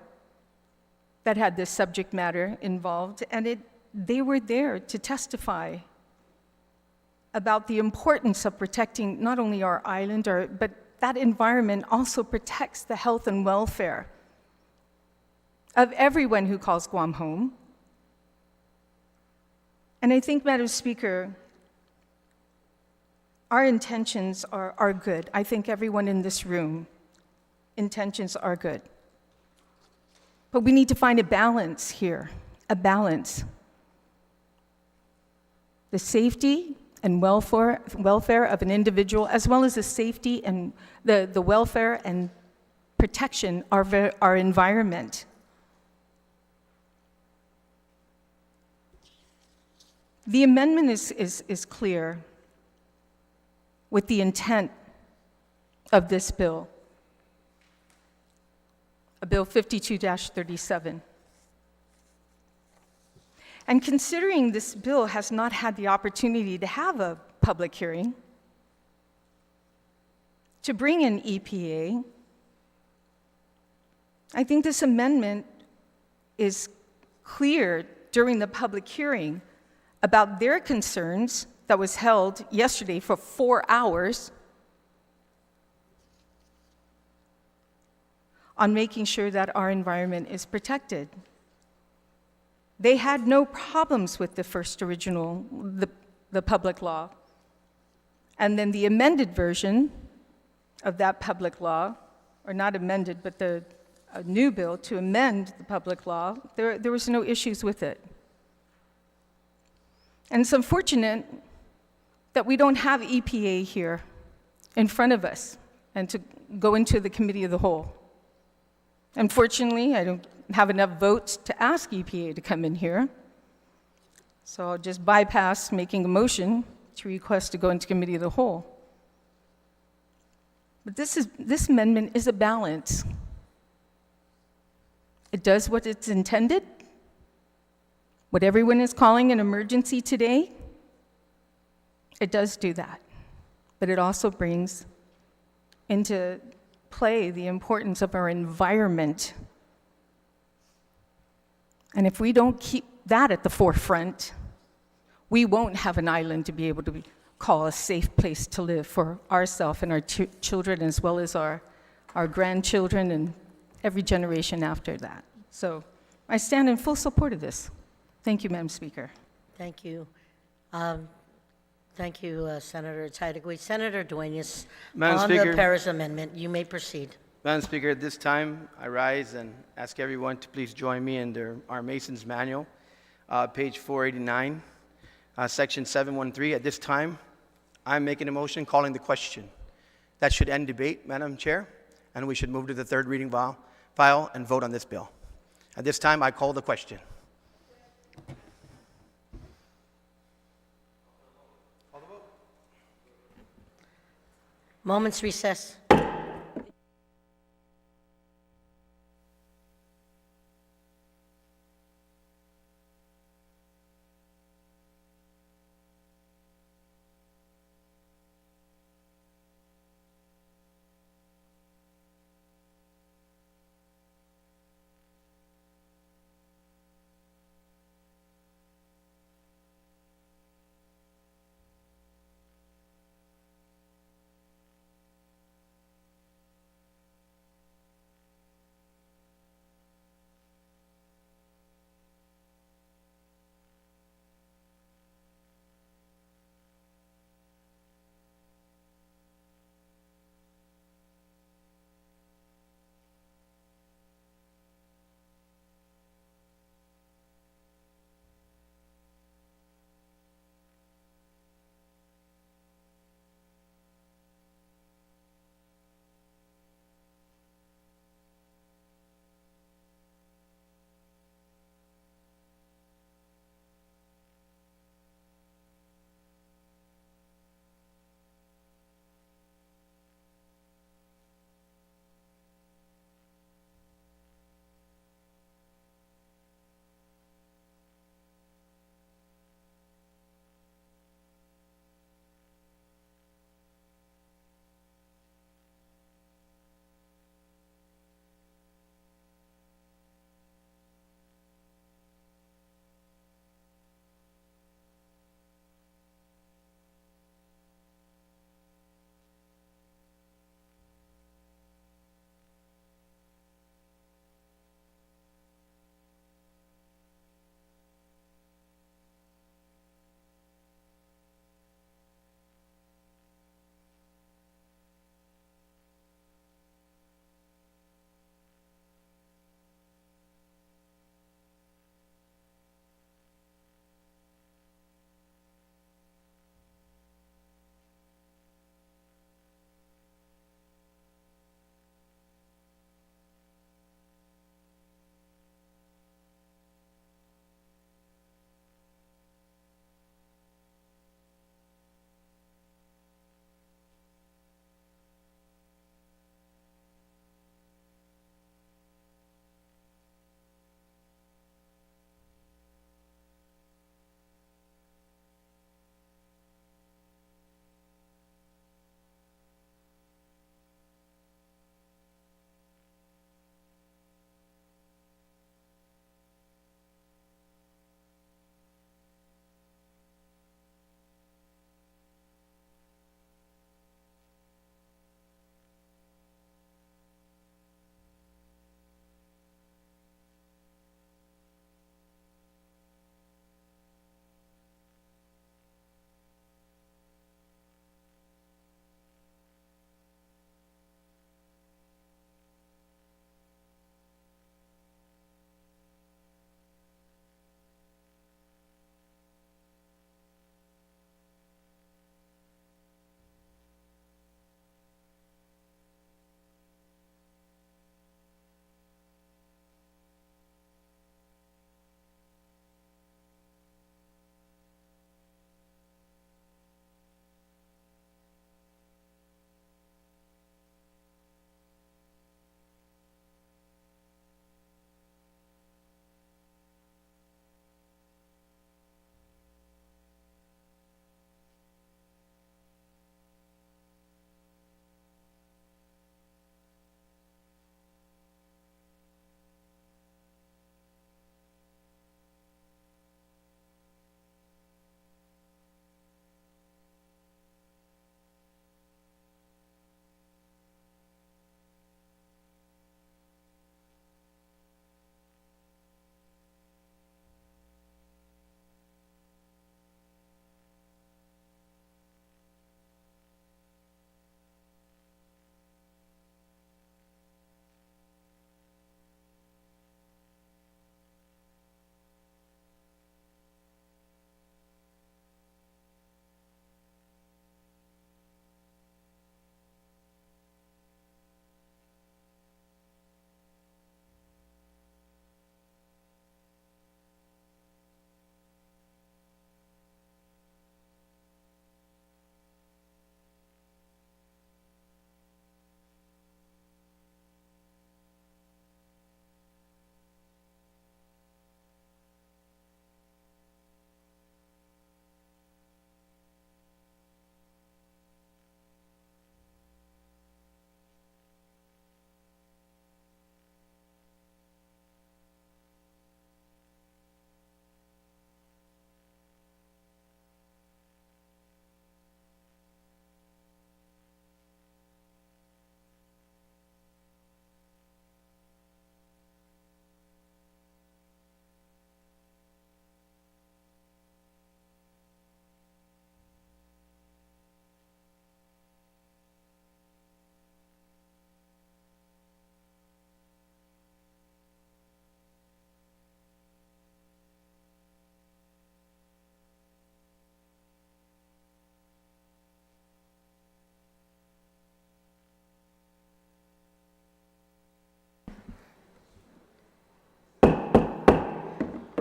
that had this subject matter involved, and they were there to testify about the importance of protecting not only our island, but that environment also protects the health and welfare of everyone who calls Guam home. And I think, Madam Speaker, our intentions are good. I think everyone in this room, intentions are good. But we need to find a balance here, a balance. The safety and welfare of an individual, as well as the safety and the welfare and protection of our environment. The amendment is clear with the intent of this bill, Bill 52-37. And considering this bill has not had the opportunity to have a public hearing, to bring in EPA, I think this amendment is clear during the public hearing about their concerns that was held yesterday for 4 hours on making sure that our environment is protected. They had no problems with the first original, the public law. And then the amended version of that public law, or not amended, but a new bill to amend the public law, there was no issues with it. And it's unfortunate that we don't have EPA here in front of us and to go into the committee of the whole. Unfortunately, I don't have enough votes to ask EPA to come in here, so I'll just bypass making a motion to request to go into committee of the whole. But this amendment is a balance. It does what it's intended. What everyone is calling an emergency today, it does do that. But it also brings into play the importance of our environment. And if we don't keep that at the forefront, we won't have an island to be able to call a safe place to live for ourselves and our children, as well as our grandchildren and every generation after that. So I stand in full support of this. Thank you, Madam Speaker. Thank you. Thank you, Senator Titlegood. Senator Duenas, Madam on Speaker. the Paris Amendment, you may proceed. Madam Speaker, at this time, I rise and ask everyone to please join me in our Mason's Manual, page 489, section 713. At this time, I'm making a motion calling the question. That should end debate, Madam Chair, and we should move to the third reading file and vote on this bill. At this time, I call the question. Moments recess.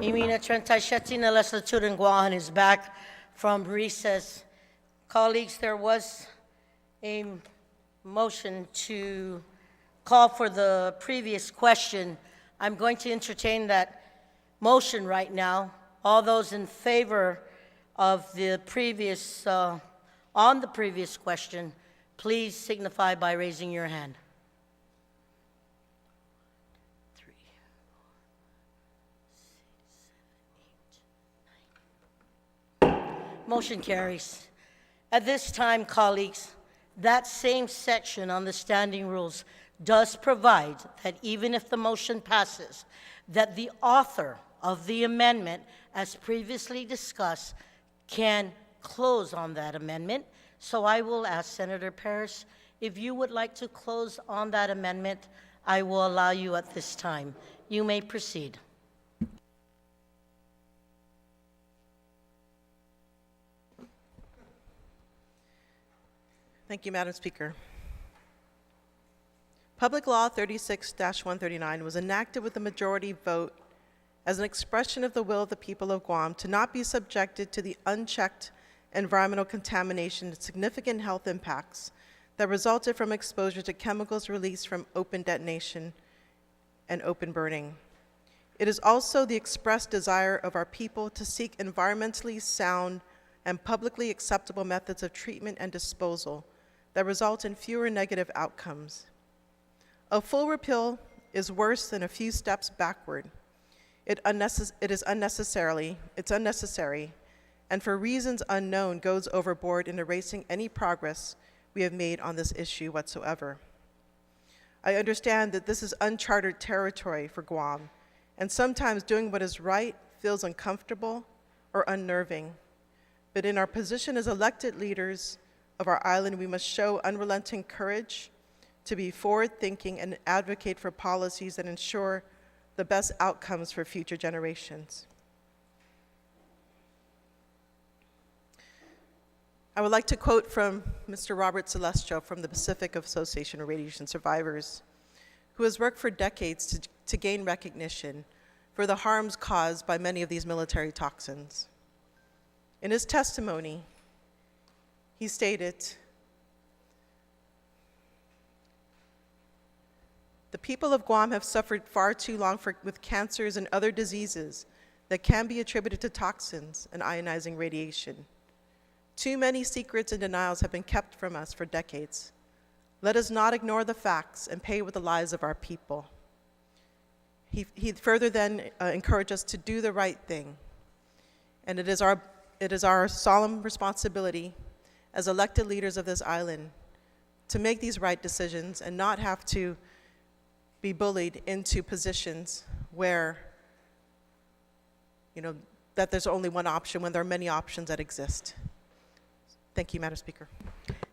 Imina Trentasheti na legislature in Guam is back from recess. Colleagues, there was a motion to call for the previous question. I'm going to entertain that motion right now. All those in favor of the previous, on the previous question, please signify by raising your hand. 3, 4, 6, 7, 8, 9. Motion carries. At this time, colleagues, that same section on the standing rules does provide that even if the motion passes, that the author of the amendment, as previously discussed, can close on that amendment. So I will ask Senator Parrish, if you would like to close on that amendment, I will allow you at this time. You may proceed. Thank you, Madam Speaker. Public Law 36-139 was enacted with a majority vote as an expression of the will of the people of Guam to not be subjected to the unchecked environmental contamination and significant health impacts that resulted from exposure to chemicals released from open detonation and open burning. It is also the expressed desire of our people to seek environmentally sound and publicly acceptable methods of treatment and disposal that result in fewer negative outcomes. A full repeal is worse than a few steps backward. It's unnecessary, and for reasons unknown goes overboard in erasing any progress we have made on this issue whatsoever. I understand that this is uncharted territory for Guam, and sometimes doing what is right feels uncomfortable or unnerving. But in our position as elected leaders of our island, we must show unrelenting courage to be forward-thinking and advocate for policies that ensure the best outcomes for future generations. I would like to quote from Mr. Robert Celestio from the Pacific Association of Radiation Survivors, who has worked for decades to gain recognition for the harms caused by many of these military toxins. In his testimony, he stated, "The people of Guam have suffered far too long with cancers and other diseases that can be attributed to toxins and ionizing radiation. Too many secrets and denials have been kept from us for decades. Let us not ignore the facts and pay with the lives of our people." He further then encouraged us to do the right thing. And it is our solemn responsibility as elected leaders of this island to make these right decisions and not have to be bullied into positions where, that there's only one option when there are many options that exist. Thank you, Madam Speaker.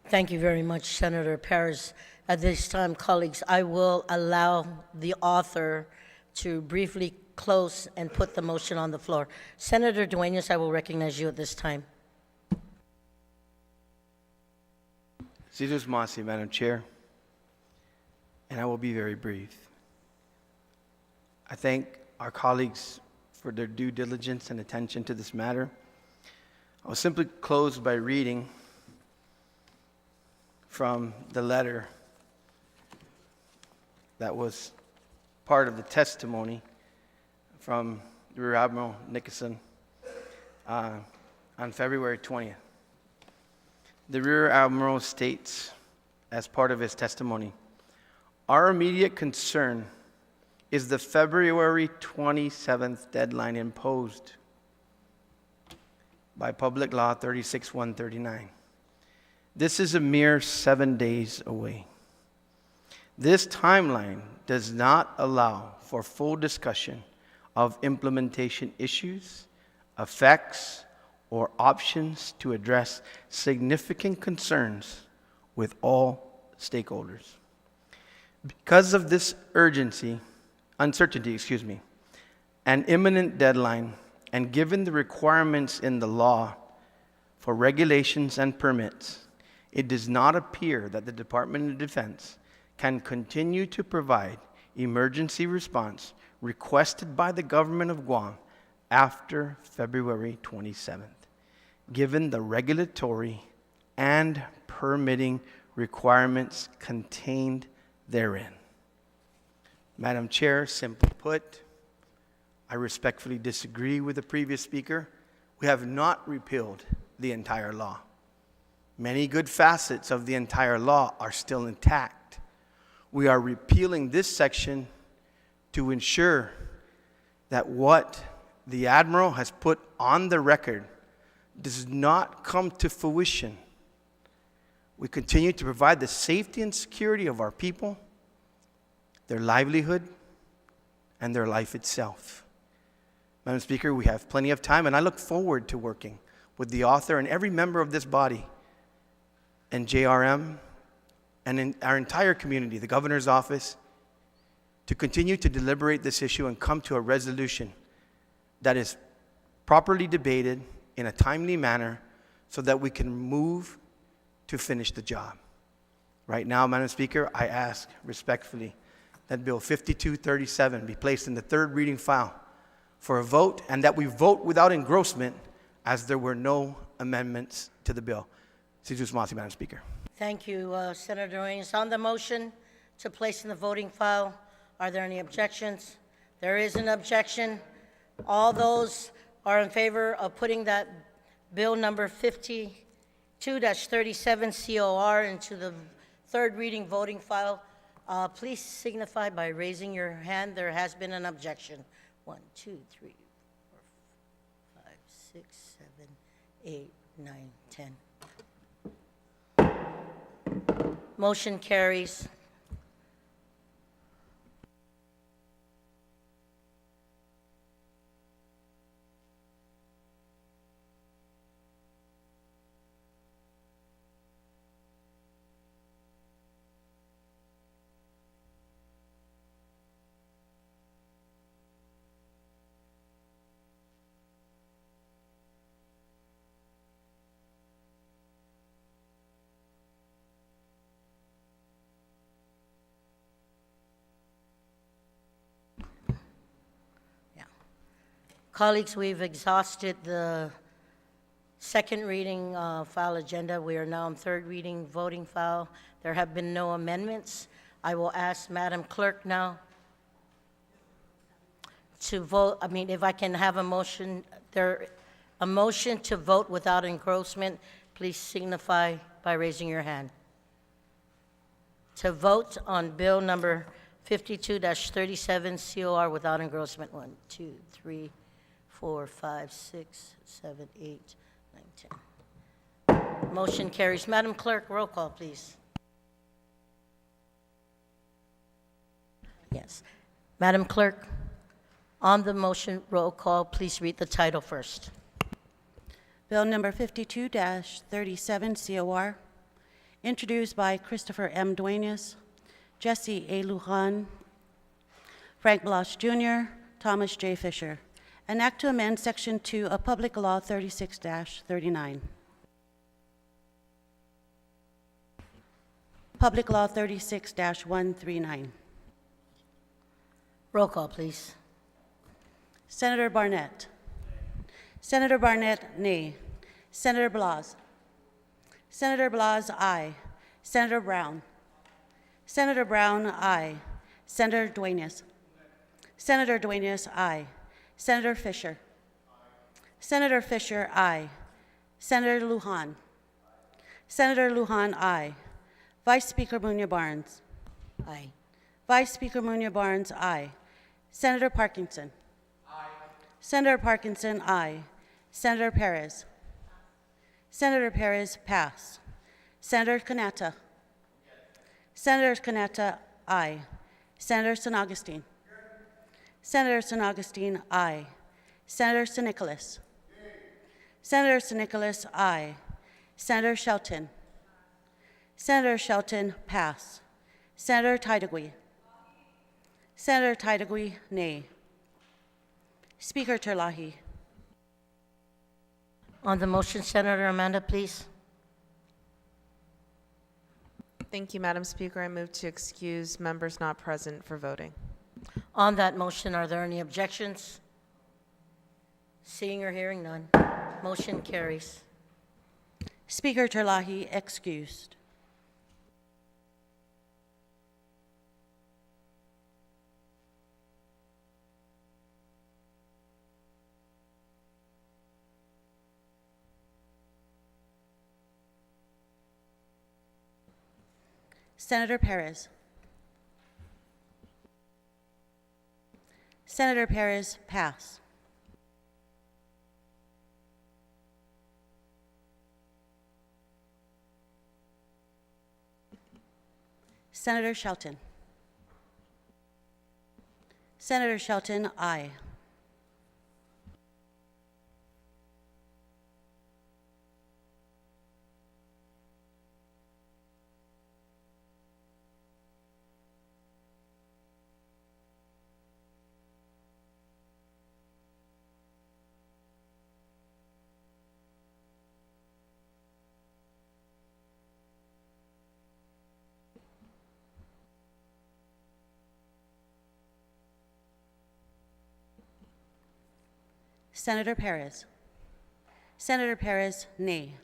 Thank you very much, Senator Parrish. At this time, colleagues, I will allow the author to briefly close and put the motion on the floor. Senator Duenas, I will recognize you at this time. Sidus Masi, Madam Chair, and I will be very brief. I thank our colleagues for their due diligence and attention to this matter. I will simply close by reading from the letter that was part of the testimony from Rear Admiral Nicholson on February 20th. The Rear Admiral states, as part of his testimony, "Our immediate concern is the February 27th deadline imposed by Public Law 36-139. This is a mere 7 days away. This timeline does not allow for full discussion of implementation issues, effects, or options to address significant concerns with all stakeholders. Because of this uncertainty, an imminent deadline, and given the requirements in the law for regulations and permits, it does not appear that the Department of Defense can continue to provide emergency response requested by the government of Guam after February 27th, given the regulatory and permitting requirements contained therein. Madam Chair, simply put, I respectfully disagree with the previous speaker. We have not repealed the entire law. Many good facets of the entire law are still intact. We are repealing this section to ensure that what the Admiral has put on the record does not come to fruition. We continue to provide the safety and security of our people, their livelihood, and their life itself. Madam Speaker, we have plenty of time, and I look forward to working with the author and every member of this body and JRM and in our entire community, the Governor's Office, to continue to deliberate this issue and come to a resolution that is properly debated in a timely manner so that we can move to finish the job. Right now, Madam Speaker, I ask respectfully that Bill 5237 be placed in the third reading file for a vote, and that we vote without engrossment, as there were no amendments to the bill. Madam Speaker. Thank you, Senator Duenas. On the motion to place in the voting file, are there any objections? There is an objection. All those are in favor of putting that bill number 52-37 COR into the third reading voting file, please signify by raising your hand. There has been an objection. 1, 2, 3, 4, 5, 6, 7, 8, 9, 10. Motion carries. Colleagues, we've exhausted the second reading file agenda. We are now on third reading voting file. There have been no amendments. I will ask Madam Clerk now to vote. If I can have a motion, a motion to vote without engrossment, please signify by raising your hand. To vote on bill number 52-37 COR without engrossment. 1, 2, 3, 4, 5, 6, 7, 8, 9, 10. Motion carries. Madam Clerk, roll call, please. Yes. Madam Clerk, on the motion roll call, please read the title first. Bill number 52-37 COR, introduced by Christopher M. Duenas, Jesse A. Lujan, Frank Blas Jr., Thomas J. Fisher. An act to amend Section 2 of Public Law 36-39. Public Law 36-139. Roll call, please. Senator Barnett. Senator Barnett, nay. Senator Blas. Senator Blas, aye. Senator Brown. Senator Brown, aye. Senator Duenas. Senator Duenas, aye. Senator Fisher. Senator Fisher, aye. Senator Lujan. Senator Lujan, aye. Vice Speaker Munya-Barnes. Aye. Vice Speaker Munya-Barnes, aye. Senator Parkinson. Aye. Senator Parkinson, aye. Senator Perez. Senator Perez, pass. Senator Kanata. Senator Kanata, aye. Senator San Augustine. Senator San Augustine, aye. Senator San Nicolas. Senator San Nicolas, aye. Senator Shelton. Senator Shelton, pass. Senator Tydegui. Senator Tydegui, nay. Speaker Terlahi. On the motion, Senator Amanda, please. Thank you, Madam Speaker. I move to excuse members not present for voting. On that motion, are there any objections? Seeing or hearing none, motion carries. Speaker Terlahi excused. Senator Perez. Senator Perez, pass. Senator Shelton. Senator Shelton, aye. Senator Perez. Senator Perez, nay.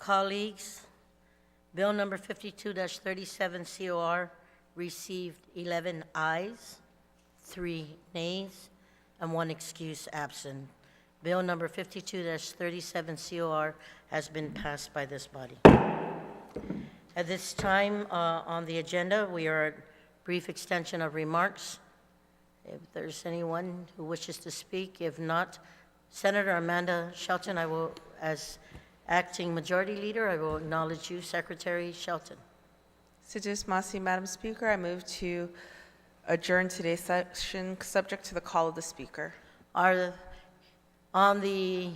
Colleagues, Bill number 52-37 COR received 11 ayes, 3 nays, and 1 excuse absent. Bill number 52-37 COR has been passed by this body. At this time on the agenda, we are at brief extension of remarks. If there's anyone who wishes to speak, if not, Senator Amanda Shelton, I will, as Acting Majority Leader, I will acknowledge you, Secretary Shelton. Sidus Masi, Madam Speaker, I move to adjourn today's session subject to the call of the Speaker. On the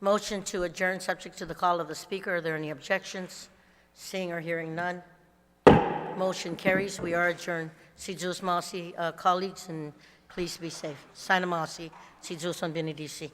motion to adjourn subject to the call of the Speaker, are there any objections? Seeing or hearing none, motion carries. We are adjourned. Sidus Masi, colleagues, and please be safe. Sana Masi, Sidus on Benedisi.